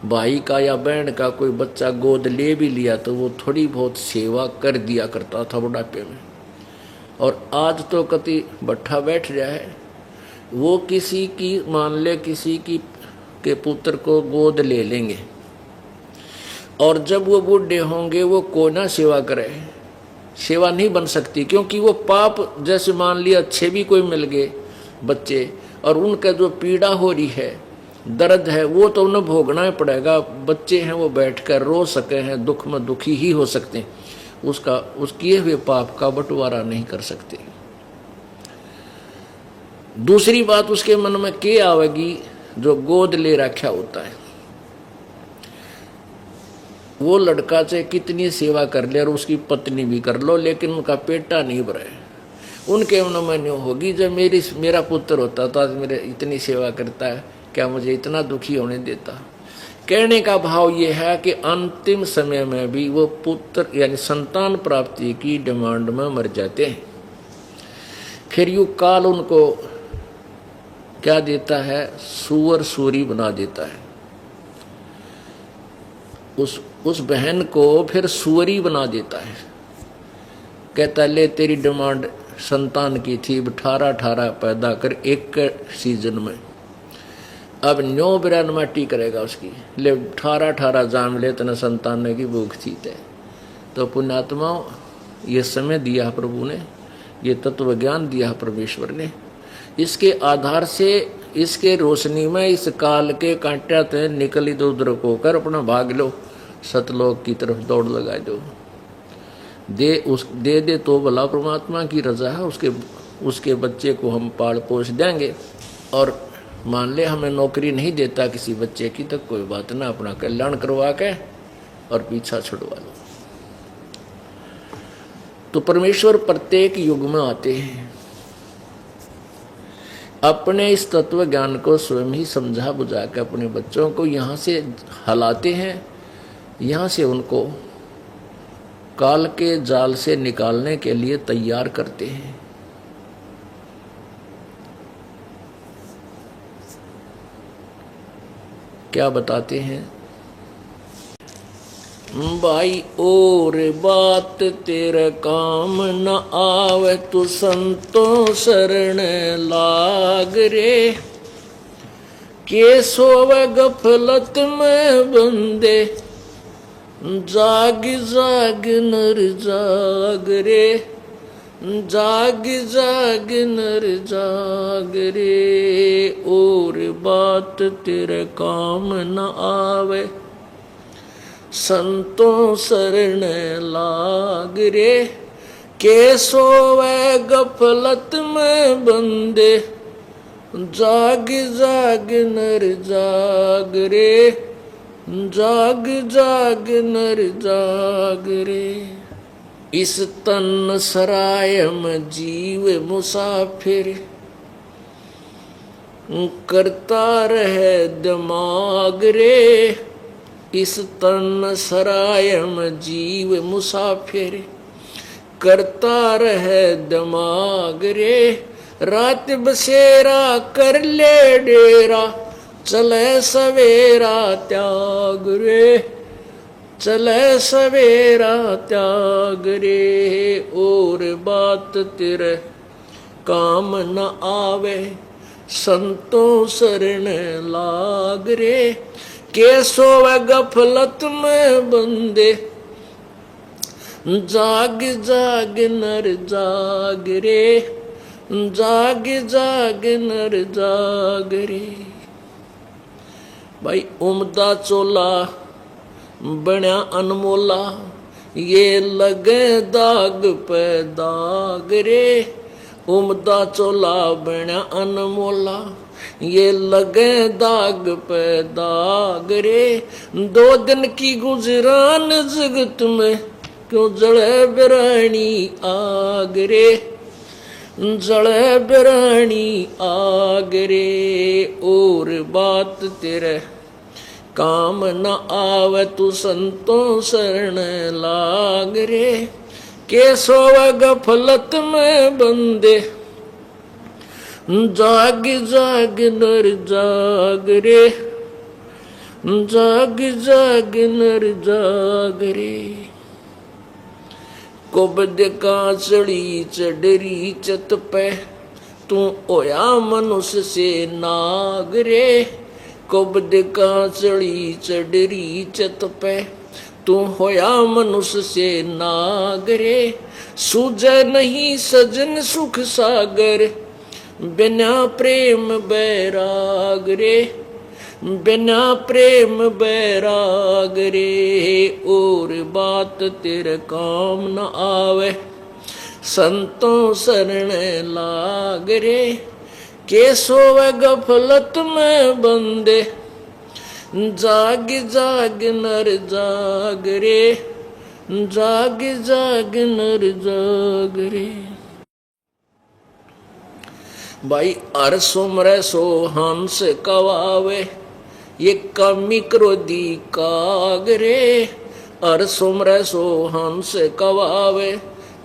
भाई का या बहन का कोई बच्चा गोद ले भी लिया तो वो थोड़ी बहुत सेवा कर दिया करता था बुढ़ापे में। और आज तो कति भट्ठा बैठ रहा है, वो किसी की मान ले किसी की के पुत्र को गोद ले लेंगे और जब वो बूढ़े होंगे वो कोई ना सेवा करे, सेवा नहीं बन सकती, क्योंकि वो पाप, जैसे मान लिया अच्छे भी कोई मिल गए बच्चे और उनका जो पीड़ा हो रही है, दर्द है, वो तो उन्हें भोगना ही पड़ेगा। बच्चे हैं वो बैठकर रो सके हैं, दुख में दुखी ही हो सकते हैं, उसका उस किए हुए पाप का बंटवारा नहीं कर सकते। दूसरी बात उसके मन में क्या आवेगी, जो गोद ले रखा होता है वो लड़का चाहे कितनी सेवा कर ले और उसकी पत्नी भी कर लो, लेकिन उनका पेटा नहीं भरे। उनके मन में नहीं होगी जब मेरा पुत्र होता तो आज मेरे इतनी सेवा करता है, क्या मुझे इतना दुखी होने देता। कहने का भाव ये है कि अंतिम समय में भी वो पुत्र यानी संतान प्राप्ति की डिमांड में मर जाते हैं। फिर यू काल उनको क्या देता है, सुअर सूरी बना देता है। उस बहन को फिर सुअरी बना देता है। कहता ले तेरी डिमांड संतान की थी, 18 पैदा कर एक सीजन में, अब 9 बिरान माटी करेगा उसकी, ले 18 जाम ले तना संतान की भूख थी ते। तो पुण्यात्मा ये समय दिया प्रभु ने, ये तत्व ज्ञान दिया परमेश्वर ने, इसके आधार से इसके रोशनी में इस काल के कांटा ते निकल इधर उधर होकर अपना भाग लो, सतलोक की तरफ दौड़ लगा दो। दे तो भला परमात्मा की रजा है, उसके बच्चे को हम पाल पोष देंगे। और मान ले हमें नौकरी नहीं देता किसी बच्चे की तो कोई बात ना, अपना कल्याण करवा के और पीछा छुड़वा लो। तो परमेश्वर प्रत्येक युग में आते हैं, अपने इस तत्व ज्ञान को स्वयं ही समझा बुझा के अपने बच्चों को यहाँ से हलाते हैं, यहाँ से उनको काल के जाल से निकालने के लिए तैयार करते हैं। क्या बताते हैं भाई, और बात तेरे काम न आवे तू संतों शरण लाग रे, के सोवे गफलत में बंदे, जाग जाग नर जाग रे, जाग जाग नर जाग रे, और बात तेरे काम न आवे संतों शरण लाग रे, के सोवे गफलत में बंदे, जाग जाग नर जाग रे, जाग जाग नर जाग रे। इस तन सराय में जीव मुसाफिर, करता रहे दिमाग रे, इस तन सराय में जीव मुसाफिर, करता रहे दिमाग रे, रात बसेरा कर ले डेरा, चले सवेरा त्याग रे, चले सवेरा त्याग रे, और बात तेरे काम न आवे संतों शरण लाग रे, के सोवे गफलत में बंदे, जाग जाग नर जाग रे, जाग जाग नर जाग रे। भाई उमदा चोला बण्या अनमोला, ये लगे दाग पे दाग रे, उमदा चोला बण्या अनमोला, ये लगे दाग पे दाग रे, 2 दिन की गुजरान जगत में, क्यों जड़े बिरानी आग रे, जड़े बिरानी आग रे, और बात तेरे काम न आवे तू संतों शरण लाग रे, के सोवे गफलत में बंदे, जाग जाग नर जाग रे, जाग जाग नर जाग रे। कुबद कांचड़ी चढ़री चत पे, तू ओया मनुष्य से नाग रे, कुबद कांचड़ी चढ़री चत पे, तू होया मनुष्य से नाग रे। सूझे नहीं सजन सुख सागर, बिना प्रेम बैराग रे, बिना प्रेम बैराग रे। और बात तेरे काम न आवे, संतों शरण लाग रे, के सोवे गफलत में बंदे, जाग जाग नर जाग रे, जाग जाग नर जाग रे। भाई हर सुमरे सो हंस कवावे, ये कमी क्रोधी कागरे। हर सुमरे सो हंस कवावे,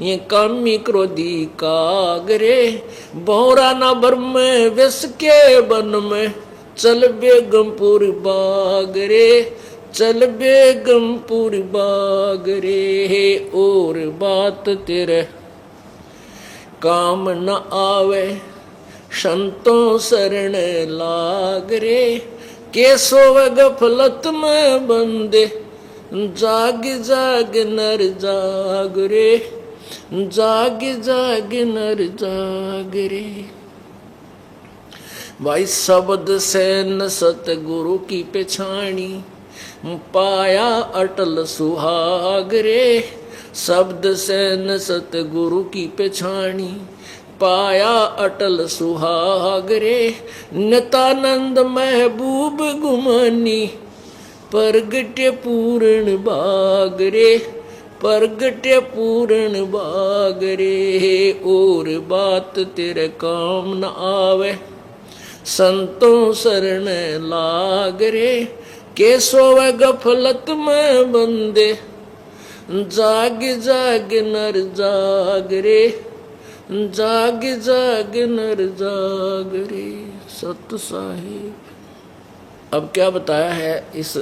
ये कमी क्रोधी कागरे। बोरा न बर में विष के बन में, चल बेगमपुर बाग रे, चल बेगमपुर बाग रे। और बात तेरे काम न आवे, संतों शरण लाग रे, के सोवे गफलत में बंदे, जाग जाग नर जाग रे, जाग जाग नर जाग रे। भाई शब्द से न सतगुरु की पेछानी, पाया अटल सुहाग रे। शब्द से न सतगुरु की पेछानी, पाया अटल सुहाग रे। नितानंद महबूब गुमानी, परगटे पूर्ण बाग रे, परगटे पूर्ण बाग रे। और बात तेरे काम न आवे, संतों शरण लाग रे, के सोवे गफलत में बंदे, जाग जाग नर जाग रे, जाग जाग नर जाग रे। सत साहिब। अब क्या बताया है इस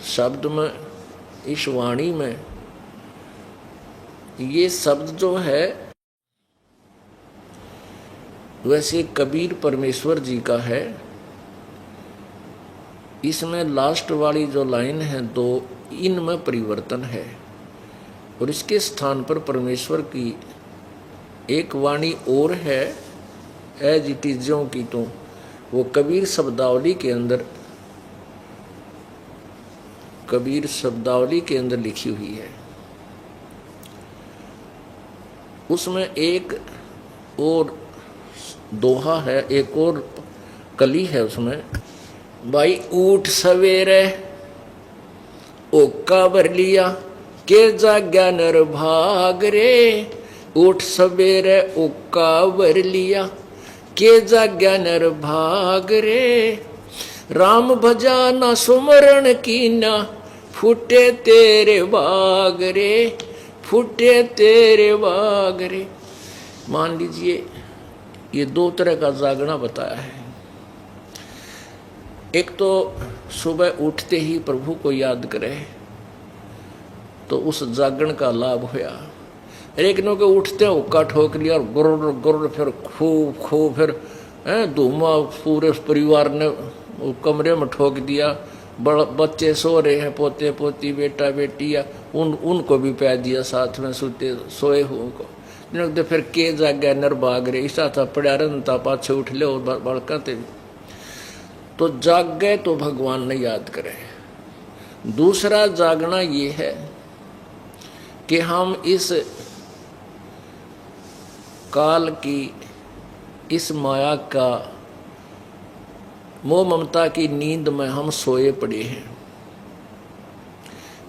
शब्द में, इस वाणी में? ये शब्द जो है वैसे कबीर परमेश्वर जी का है। इसमें लास्ट वाली जो लाइन है दो, इनमें परिवर्तन है और इसके स्थान पर परमेश्वर की एक वाणी और है, एज इट इज ज्यों की तो। वो कबीर शब्दावली के अंदर, कबीर शब्दावली के अंदर लिखी हुई है। उसमें एक और दोहा है, एक और कली है उसमें। भाई ऊठ सवेरे ओका भर लिया, के जाग्या नर भाग रे। उठ सवेरे ओका भर लिया, के जाग्या नर भाग रे। राम भजा ना सुमरण कीना, फूटे तेरे बाग रे, फूटे तेरे बाग रे। मान लीजिए ये दो तरह का जागना बताया है। एक तो सुबह उठते ही प्रभु को याद करे तो उस जागरण का लाभ होया। एक नो के उठते हुक्का ठोक लिया और गुर्र गुर्र, फिर खूब खूब, फिर धूमा पूरे परिवार ने कमरे में ठोक दिया। बच्चे सो रहे हैं, पोते पोती बेटा बेटिया, उनको भी पै दिया साथ में सोते सोए हुए को। तो फिर के जाग्या नर भाग रे, ऐसा था पड़ा रहा पाछे उठ ले और बड़काते। तो जाग गए तो भगवान ने याद करे। दूसरा जागना ये है कि हम इस काल की, इस माया का मोह ममता की नींद में हम सोए पड़े हैं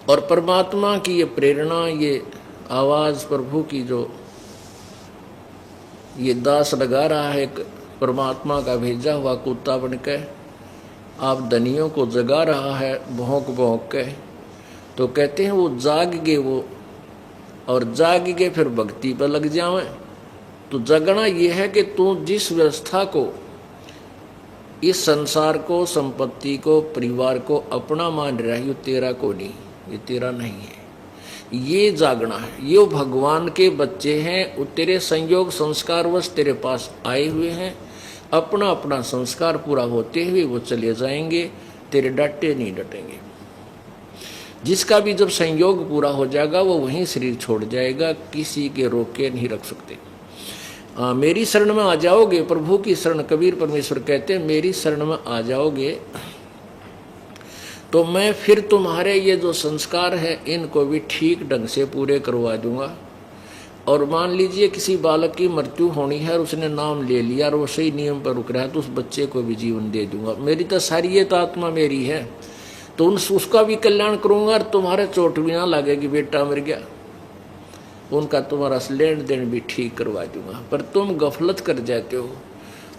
और परमात्मा की ये प्रेरणा, ये आवाज प्रभु की जो ये दास लगा रहा है, परमात्मा का भेजा हुआ कुत्ता बनकर, आप धनियों को जगा रहा है भौंक भौंक के, तो कहते हैं वो जाग गए वो, और जाग के फिर भक्ति पर लग जावे। तो जगना ये है कि तू जिस व्यवस्था को, इस संसार को, संपत्ति को, परिवार को अपना मान रहा है, ये तेरा को नहीं, ये तेरा नहीं है, ये जागना है। ये भगवान के बच्चे हैं, वो तेरे संयोग संस्कारवश तेरे पास आए हुए हैं, अपना अपना संस्कार पूरा होते हुए वो चले जाएंगे, तेरे डटे नहीं डटेंगे। जिसका भी जब संयोग पूरा हो जाएगा वो वहीं शरीर छोड़ जाएगा, किसी के रोके नहीं रख सकते। मेरी शरण में आ जाओगे, प्रभु की शरण, कबीर परमेश्वर कहते हैं मेरी शरण में आ जाओगे तो मैं फिर तुम्हारे ये जो संस्कार है इनको भी ठीक ढंग से पूरे करवा दूंगा। और मान लीजिए किसी बालक की मृत्यु होनी है और उसने नाम ले लिया और वो सही नियम पर रुक रहा है, तो उस बच्चे को भी जीवन दे दूंगा। मेरी तो सारी ये तो आत्मा मेरी है, तो उसका भी कल्याण करूंगा और तुम्हारे चोट भी ना लगेगी, बेटा मर गया, उनका तुम्हारा लेन देन भी ठीक करवा दूंगा। पर तुम गफलत कर जाते हो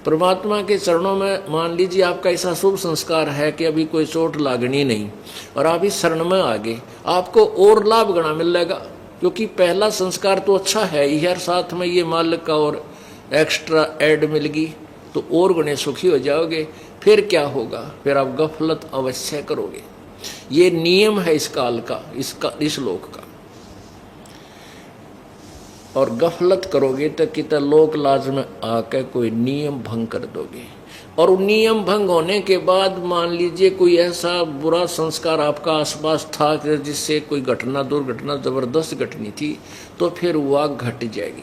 परमात्मा के चरणों में। मान लीजिए आपका ऐसा शुभ संस्कार है कि अभी कोई चोट लागनी नहीं और आप इस शरण में आ गए, आपको और लाभ गणा मिलेगा, क्योंकि पहला संस्कार तो अच्छा है ही, हर साथ में ये मालिक का और एक्स्ट्रा ऐड मिल गई तो और गणे सुखी हो जाओगे। फिर क्या होगा, फिर आप गफलत अवश्य करोगे। ये नियम है इस काल का, इस लोक का। और गफलत करोगे तो कितना लोक लाज में आकर कोई नियम भंग कर दोगे। और नियम भंग होने के बाद मान लीजिए कोई ऐसा बुरा संस्कार आपका आसपास था कि जिससे कोई घटना, दुर्घटना जबरदस्त घटनी थी, तो फिर वह घट जाएगी,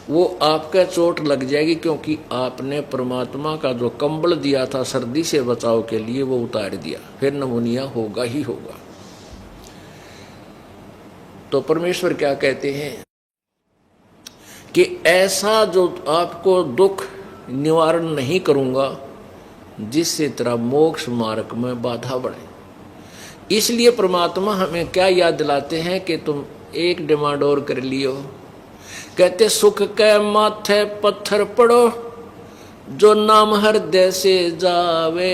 वो आपका चोट लग जाएगी, क्योंकि आपने परमात्मा का जो कंबल दिया था सर्दी से बचाव के लिए वो उतार दिया, फिर नमूनिया होगा ही होगा। तो परमेश्वर क्या कहते हैं कि ऐसा जो आपको दुख निवारण नहीं करूंगा जिससे तेरा मोक्ष मार्ग में बाधा बढ़े। इसलिए परमात्मा हमें क्या याद दिलाते हैं कि तुम एक डिमांड और कर लियो, कहते सुख के माथे पत्थर पड़ो, जो नाम हृदय से जावे,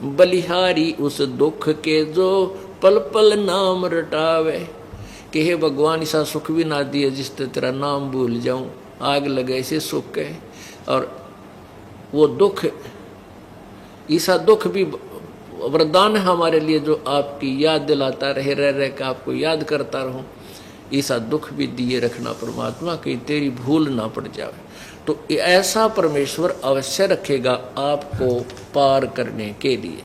बलिहारी उस दुख के जो पल पल नाम रटावे। कि हे भगवान ऐसा सुख भी ना दिए जिससे तेरा नाम भूल जाऊं, आग लगे ऐसे सुख है, और वो दुख, ऐसा दुख भी वरदान है हमारे लिए जो आपकी याद दिलाता रहे, रह रह के आपको याद करता रहूं। ऐसा दुख भी दिए रखना परमात्मा कि तेरी भूल ना पड़ जाए। तो ऐसा परमेश्वर अवश्य रखेगा आपको पार करने के लिए।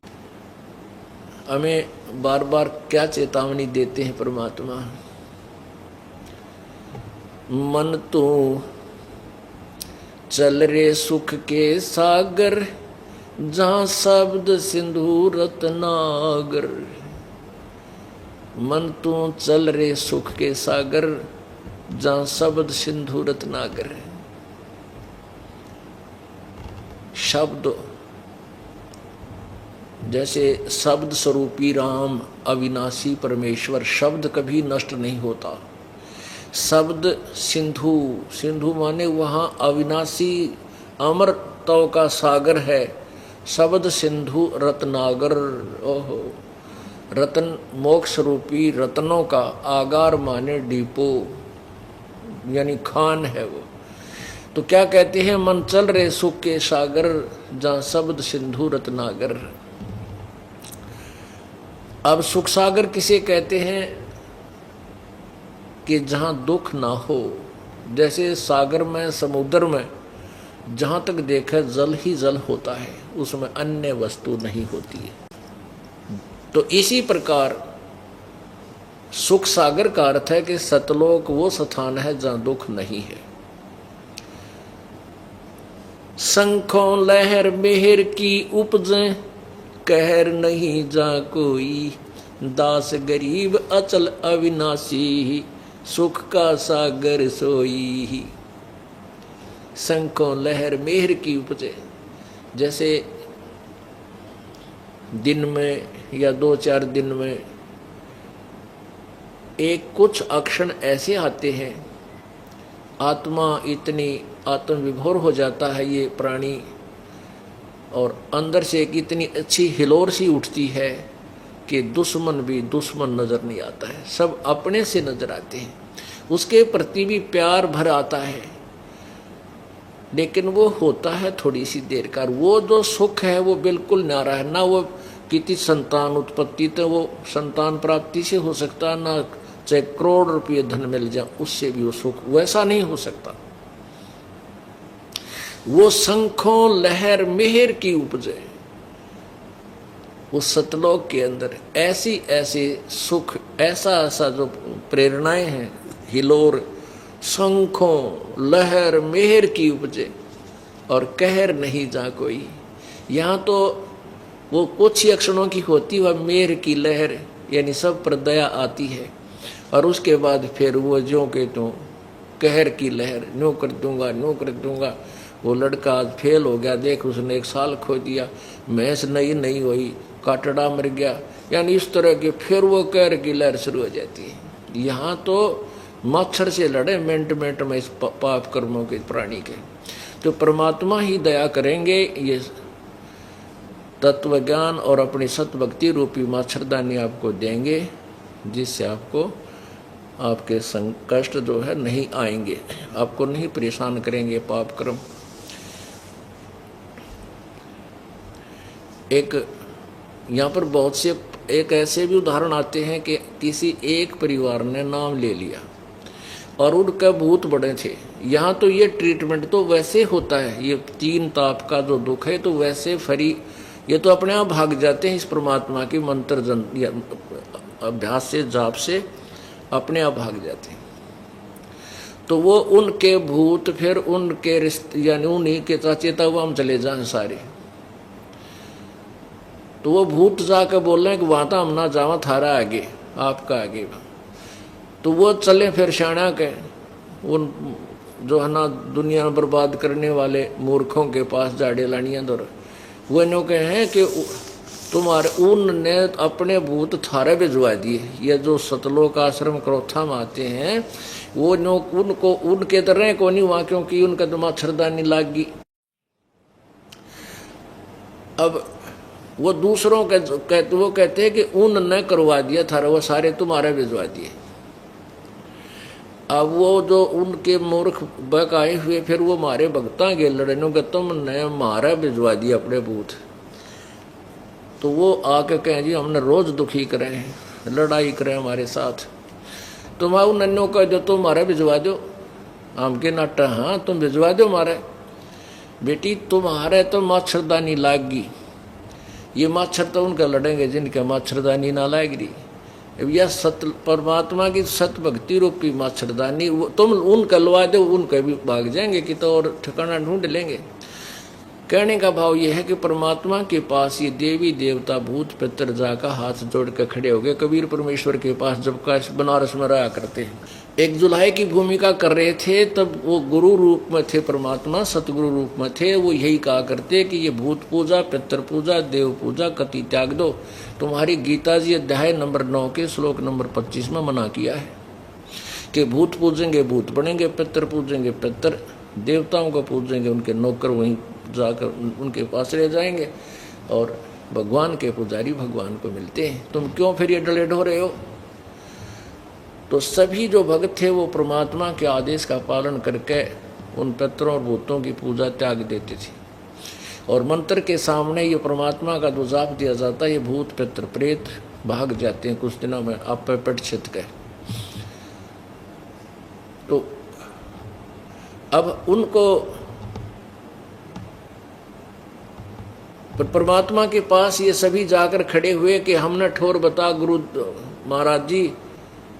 हमें बार बार क्या चेतावनी देते हैं परमात्मा, मन तू चल रे सुख के सागर, जहां शब्द सिंधु रत्नागर। मन तू चल रे सुख के सागर, जहां शब्द सिंधु रत्नागर। शब्द जैसे शब्द स्वरूपी राम, अविनाशी परमेश्वर, शब्द कभी नष्ट नहीं होता। शब्द सिंधु, सिंधु माने वहाँ अविनाशी अमरत्व का सागर है। शब्द सिंधु रत्नागर, ओहो, रतन मोक्ष रूपी रत्नों का आगार माने डिपो, यानी खान है वो। तो क्या कहते हैं, मन चल रहे सुख के सागर, जहाँ शब्द सिंधु रत्नागर। अब सुख सागर किसे कहते हैं कि जहाँ दुख ना हो। जैसे सागर में, समुद्र में जहाँ तक देखा जल ही जल होता है, उसमें अन्य वस्तु नहीं होती है। तो इसी प्रकार सुख सागर का अर्थ है कि सतलोक वो स्थान है जहाँ दुख नहीं है। शंखों लहर मेहर की उपजे, कहर नहीं जा कोई, दास गरीब अचल अविनाशी, सुख का सागर सोई। शंखों लहर मेहर की उपजे, जैसे दिन में या 2-4 दिन में एक कुछ अक्षण ऐसे आते हैं, आत्मा इतनी आत्म विभोर हो जाता है ये प्राणी, और अंदर से एक इतनी अच्छी हिलोर सी उठती है कि दुश्मन भी दुश्मन नजर नहीं आता है, सब अपने से नजर आते हैं, उसके प्रति भी प्यार भर आता है। लेकिन वो होता है थोड़ी सी देर का। वो जो सुख है वो बिल्कुल न्यारा है, ना वो कितनी संतान उत्पत्ति तो वो संतान प्राप्ति से हो सकता है, ना चाहे करोड़ रुपये धन मिल जाए उससे भी वो सुख वैसा नहीं हो सकता। वो शंखों लहर मेहर की उपज है। उस सतलोक के अंदर ऐसी ऐसी सुख, ऐसा ऐसा जो प्रेरणाएं हैं, हिलोर शंखों लहर मेहर की उपजे और कहर नहीं जा कोई। यहाँ तो वो कुछ ही क्षणों की होती वह मेहर की लहर, यानी सब पर दया आती है, और उसके बाद फिर वो जो के तो कहर की लहर, नो कर दूंगा नो कर दूंगा। वो लड़का आज फेल हो गया, देख उसने 1 साल खो दिया, भैंस नहीं हुई, काटड़ा मर गया, यानी इस तरह के फिर वो कहर की लहर शुरू हो जाती है। यहाँ तो मच्छर से लड़े मिनट में इस पाप कर्मों के प्राणी के। तो परमात्मा ही दया करेंगे, ये तत्व ज्ञान और अपनी सतभक्ति रूपी मच्छरदानी आपको देंगे, जिससे आपको आपके कष्ट जो है नहीं आएंगे, आपको नहीं परेशान करेंगे पाप कर्म। एक यहाँ पर बहुत से एक ऐसे भी उदाहरण आते हैं कि किसी एक परिवार ने नाम ले लिया और उनका भूत बड़े थे। यहाँ तो ये ट्रीटमेंट तो वैसे होता है, ये 3 ताप का जो दुख है तो वैसे फरी, ये तो अपने आप भाग जाते हैं इस परमात्मा की मंत्र जन या अभ्यास से, जाप से अपने आप भाग जाते हैं। तो वो उनके भूत फिर उनके रिश्ते, यानी उन्हीं के चेता हुआ हम चले जाएं सारे। तो वो भूत जाकर बोल रहे हैं कि वहाँ तो हम ना जावा, थारा आगे आपका आगे। तो वो चले फिर शाणा के उन जो है ना दुनिया बर्बाद करने वाले मूर्खों के पास जाड़े लानिया दौर। वो इन्हों के हैं कि तुम्हारे उनने अपने भूत थारे भिजवा दिए। ये जो सतलोक आश्रम क्रोथा में आते हैं वो उनको उनके तरह को नहीं हुआ, क्योंकि उनका तो मच्छरदानी लाग गई। अब वो दूसरों के वो कहते हैं कि उनने करवा दिया थारा, वो सारे तुम्हारे भिजवा दिए। अब वो जो उनके मूर्ख बक आए हुए फिर वो मारे भगता के लड़नों के तुमने मारा भिजवा दिया अपने भूत। तो वो आके कहें जी हमने रोज दुखी करे हैं, लड़ाई करें हमारे साथ, तुम आओ नन्नों का जो तुम मारा भिजवा दो हम के नाटा। हाँ तुम भिजवा दो मारे बेटी, तुम्हारे तो मच्छरदानी लाग गई। ये मच्छर तो उनका लड़ेंगे जिनके मच्छरदानी ना लाग रही। यह सत परमात्मा की सत भक्ति रूपी मच्छरदानी तुम उनका लवा दो, उनका भी भाग जाएंगे कि तो और ठिकाना ढूंढ लेंगे। कहने का भाव यह है कि परमात्मा के पास ये देवी देवता भूत पितर जाकर हाथ जोड़ कर खड़े हो गए। कबीर परमेश्वर के पास जब काश बनारस में रहा करते हैं, एक जुल्हे की भूमिका कर रहे थे, तब वो गुरु रूप में थे, परमात्मा सतगुरु रूप में थे। वो यही कहा करते कि ये भूत पूजा पितर पूजा देव पूजा कति त्याग दो। तुम्हारी गीता जी अध्याय नंबर 9 के श्लोक नंबर 25 में मना किया है कि भूत पूजेंगे भूत बनेंगे, पितर पूजेंगे पितर, देवताओं को पूजेंगे उनके नौकर वहीं जाकर उनके पास रह जाएंगे, और भगवान के पुजारी भगवान को मिलते हैं। तुम क्यों फिर ये डले ढो रहे हो? तो सभी जो भक्त थे वो परमात्मा के आदेश का पालन करके उन पितरों और भूतों की पूजा त्याग देते थे। और मंत्र के सामने ये परमात्मा का जो जाप दिया जाता है, ये भूत पितर प्रेत भाग जाते हैं कुछ दिनों में आप पेट छित गए। तो अब उनको परमात्मा के पास ये सभी जाकर खड़े हुए कि हमने ठोर बता गुरु महाराज जी,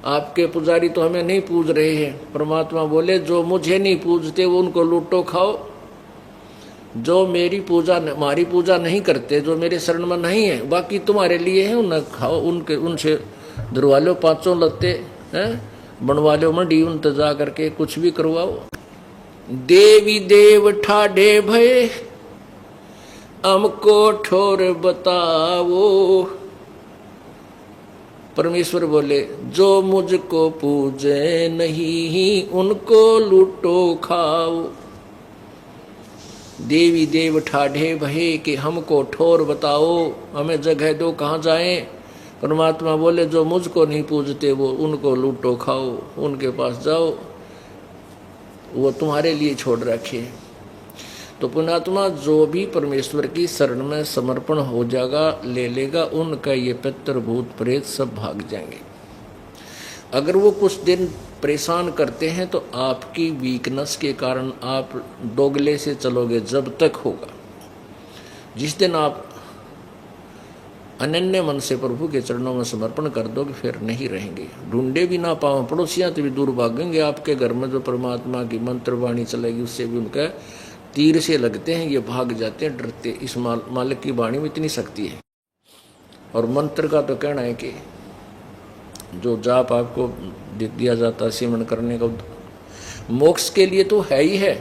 आपके पुजारी तो हमें नहीं पूज रहे हैं। परमात्मा बोले जो मुझे नहीं पूजते वो उनको लूटो खाओ, जो मेरी पूजा हमारी पूजा नहीं करते, जो मेरे शरण में नहीं है, बाकी तुम्हारे लिए है, उन्हें खाओ, उनके उनसे धरवा लो 5 लत्ते हैं, बनवा लो मंडी, उन जा करके कुछ भी करवाओ। देवी देव ठाढ़े भय हमको ठोर बताओ। परमेश्वर बोले जो मुझको पूजे नहीं उनको लूटो खाओ। देवी देव ठाढ़े भये कि हमको ठोर बताओ, हमें जगह दो कहाँ जाएं। परमात्मा बोले जो मुझको नहीं पूजते वो उनको लूटो खाओ, उनके पास जाओ, वो तुम्हारे लिए छोड़ रखे। तो पुण्यात्मा जो भी परमेश्वर की शरण में समर्पण हो जाएगा, ले लेगा, उनका ये पितर भूत प्रेत सब भाग जाएंगे। अगर वो कुछ दिन परेशान करते हैं तो आपकी वीकनेस के कारण आप दोगले से चलोगे जब तक होगा। जिस दिन आप अनन्य मन से प्रभु के चरणों में समर्पण कर दोगे फिर नहीं रहेंगे। ढूंढे भी ना पाओ पड़ोसियां तो भी दूर भागेंगे। आपके घर में जो परमात्मा की मंत्र वाणी चलेगी उससे भी उनका तीर से लगते हैं, ये भाग जाते हैं डरते। इस मालिक की वाणी में इतनी शक्ति है। और मंत्र का तो कहना है कि जो जाप आपको दिया जाता है सिमरन करने का, मोक्ष के लिए तो है ही है,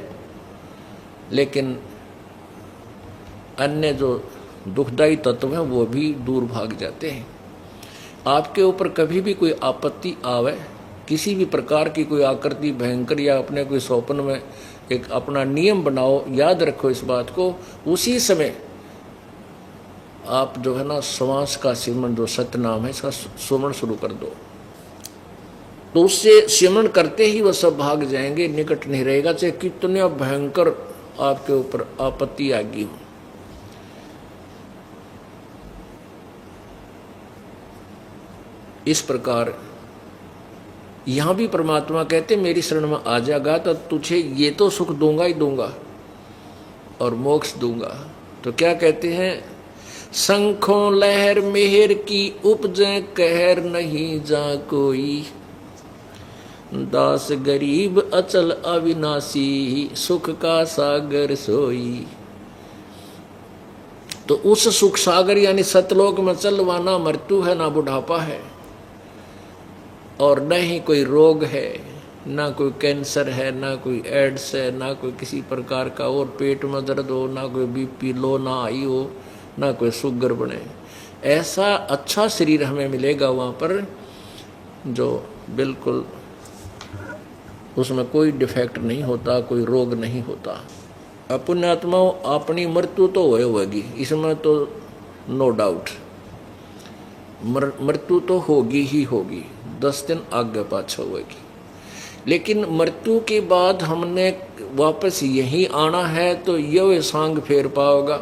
लेकिन अन्य जो दुखदायी तत्व हैं वो भी दूर भाग जाते हैं। आपके ऊपर कभी भी कोई आपत्ति आवे, किसी भी प्रकार की कोई आकृति भयंकर, या अपने कोई स्वप्न में एक अपना नियम बनाओ, याद रखो इस बात को। उसी समय आप जो है ना श्वास का सिमरन, जो सत्य नाम है, इसका सुमरण शुरू कर दो, तो उससे सिमरन करते ही वह सब भाग जाएंगे, निकट नहीं रहेगा, चाहे कितने भयंकर आपके ऊपर आपत्ति आ गई हो। इस प्रकार यहां भी परमात्मा कहते मेरी शरण में आ जाएगा तो तुझे ये तो सुख दूंगा ही दूंगा और मोक्ष दूंगा। तो क्या कहते हैं, शंखों लहर मेहर की उपजे कहर नहीं जा कोई, दास गरीब अचल अविनाशी सुख का सागर सोई। तो उस सुख सागर यानी सतलोक में चलवा ना मृत्यु है ना बुढ़ापा है, और न ही कोई रोग है, ना कोई कैंसर है, ना कोई एड्स है, ना कोई किसी प्रकार का और पेट में दर्द हो, ना कोई बीपी लो ना आई हो, ना कोई शुगर बने। ऐसा अच्छा शरीर हमें मिलेगा वहाँ पर जो बिल्कुल उसमें कोई डिफेक्ट नहीं होता, कोई रोग नहीं होता। पुण्यात्माओं अपनी मृत्यु तो होगी, इसमें तो नो डाउट, मृत्यु तो होगी ही होगी, 10 दिन आगे पाछा होगी। लेकिन मृत्यु के बाद हमने वापस यही आना है तो यह सांग फेर पाओगा,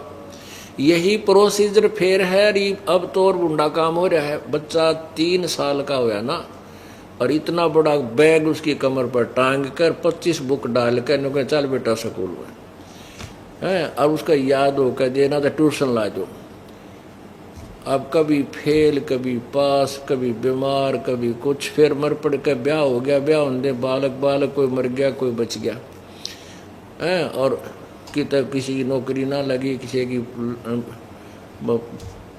यही प्रोसीजर फेर है। अब तो और बुंडा काम हो रहा है, बच्चा 3 साल का होया ना, और इतना बड़ा बैग उसकी कमर पर टांग कर 25 बुक डाल कर चल बेटा स्कूल में है, और उसका याद हो कर देना तो ट्यूशन ला दो। अब कभी फेल, कभी पास, कभी बीमार, कभी कुछ, फिर मर पड़ कर ब्याह हो गया, ब्याह होने बालक कोई मर गया, कोई बच गया है, और किसी की नौकरी ना लगी, किसी की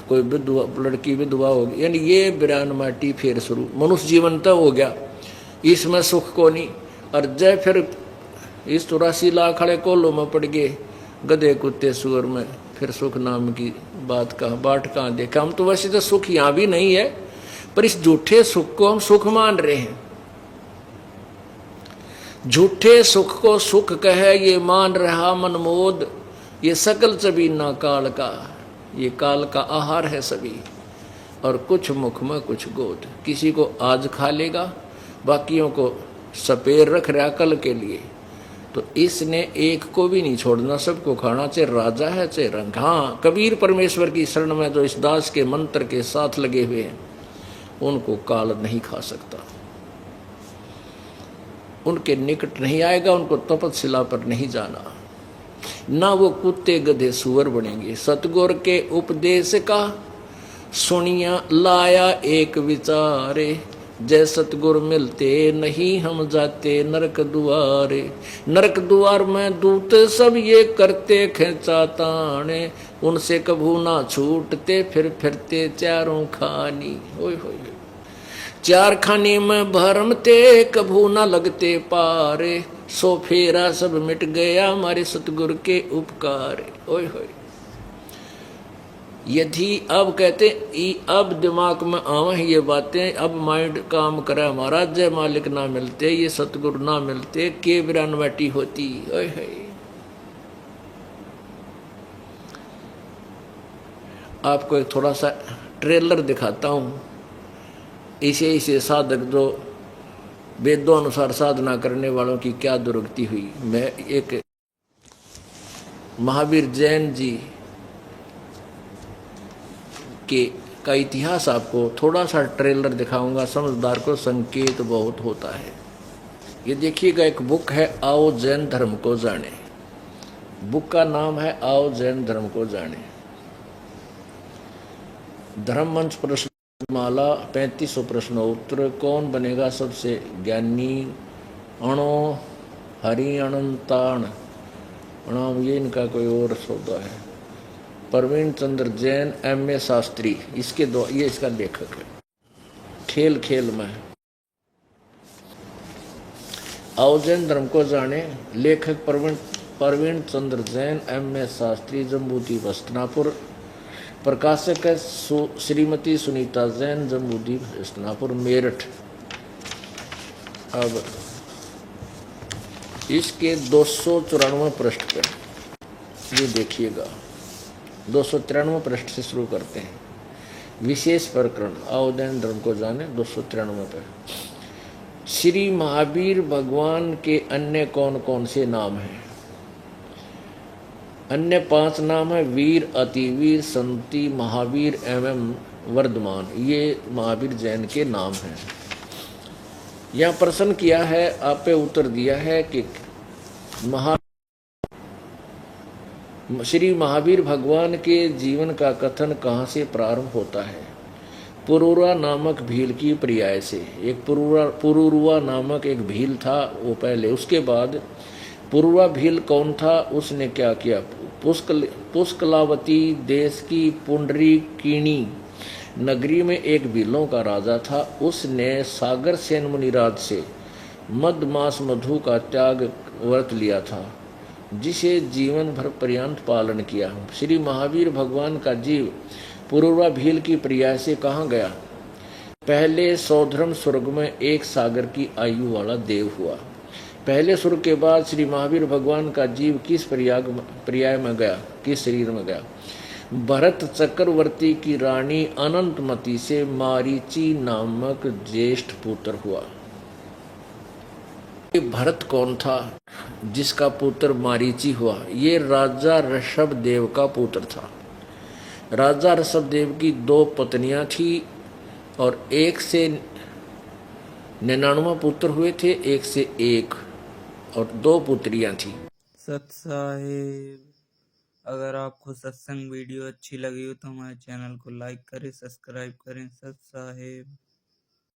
कोई विधवा लड़की विधवा होगी, यानी ये बिरान माटी फिर शुरू। मनुष्य जीवन तो हो गया, इसमें सुख को नहीं। और जय फिर इस 84 लाख खड़े कोलों में पड़ गए, गधे कुत्ते सुअर में, फिर सुख नाम की बात कहाँ, बाट कहाँ देखा। हम तो वैसे तो सुख यहाँ भी नहीं है, पर इस झूठे सुख को हम सुख मान रहे हैं। झूठे सुख को सुख कहे ये मान रहा मनमोद, ये सकल चबीना काल का, ये काल का आहार है सभी। और कुछ मुख में कुछ गोद, किसी को आज खा लेगा, बाकियों को सपेर रख रहा कल के लिए। तो इसने एक को भी नहीं छोड़ना, सबको खाना, चाहे राजा है चाहे रंग। हाँ, कबीर परमेश्वर की शरण में जो इस दास के मंत्र के साथ लगे हुए हैं उनको काल नहीं खा सकता, उनके निकट नहीं आएगा, उनको तपस्या पर नहीं जाना, ना वो कुत्ते गधे सुअर बनेंगे। सतगुर के उपदेश का सुनिया लाया एक विचारे, जय सतगुर मिलते नहीं हम जाते नरक दुआरे। नरक द्वार में दूत सब ये करते खेचा ताने, उनसे कभू ना छूटते फिर फिरते चारों खानी। ओए होए, 4 खाने में भरमते कभू ना लगते पारे, सो फेरा सब मिट गया हमारे सतगुर के उपकार। ओए होए, यदि अब कहते अब दिमाग में आवा ये बातें, अब माइंड काम करे हमारा, जय मालिक ना मिलते, ये सतगुरु ना मिलते, के बिरान बैठी होती। ओए होए, आपको एक थोड़ा सा ट्रेलर दिखाता हूँ। ऐसे साधक जो वेदों अनुसार साधना करने वालों की क्या दुर्गति हुई। मैं एक महावीर जैन जी के का इतिहास आपको थोड़ा सा ट्रेलर दिखाऊंगा। समझदार को संकेत बहुत होता है। ये देखिएगा, एक बुक है आओ जैन धर्म को जाने। बुक का नाम है आओ जैन धर्म को जाने। धर्म मंच प्रश्न माला 3500 प्रश्न उत्तर। कौन बनेगा सबसे ज्ञानी। अणो हरि अनंताण अणाम, ये इनका कोई और सौदा है। प्रवीण चंद्र जैन M.A. शास्त्री, इसके दो, ये इसका लेखक है। खेल खेल में आओ जैन धर्म को जाने। लेखक प्रवीण चंद्र जैन M.A. शास्त्री, जम्बूद्वीप हस्तिनापुर। प्रकाशक है श्रीमती सुनीता जैन, जम्बूद्वीप हस्तिनापुर मेरठ। अब इसके 294 पृष्ठ पर ये देखिएगा। 293 पृष्ठ से शुरू करते हैं। विशेष प्रकरण आओ जैन धर्म को जाने 293 पर। श्री महावीर भगवान के अन्य कौन कौन से नाम हैं। अन्य 5 नाम है वीर, अतिवीर, संति, महावीर एवं वर्धमान। ये महावीर जैन के नाम हैं। यहाँ प्रश्न किया है, आप पे उत्तर दिया है कि श्री महावीर भगवान के जीवन का कथन कहाँ से प्रारंभ होता है। पुरूरा नामक भील की पर्याय से। एक पुरूरुआ नामक एक भील था वो पहले, उसके बाद पुरूरा भील कौन था, उसने क्या किया। पुष्कलावती देश की पुंडरीकिणी नगरी में एक भीलों का राजा था। उसने सागर सेन मुनिराज से मधमास मधु का त्याग व्रत लिया था, जिसे जीवन भर पर्यंत पालन किया। श्री महावीर भगवान का जीव पुरूरा भील की पर्याय से कहाँ गया। पहले सौधर्म स्वर्ग में एक सागर की आयु वाला देव हुआ। पहले स्वर्ग के बाद श्री महावीर भगवान का जीव किस पर्याय में गया, किस शरीर में गया। भरत चक्रवर्ती की रानी अनंतमती से मारीची नामक ज्येष्ठ पुत्र हुआ। भरत कौन था जिसका पुत्र मारीची हुआ। ये राजा ऋषभ देव का पुत्र था। राजा ऋषभ देव की 2 पत्नियां थी और 1 से 99 पुत्र हुए थे, 1 से 1 और 2 पुत्रियां थी। सत साहेब, अगर आपको सत्संग वीडियो अच्छी लगी हो तो हमारे चैनल को लाइक करें, सब्सक्राइब करें। सत साहेब।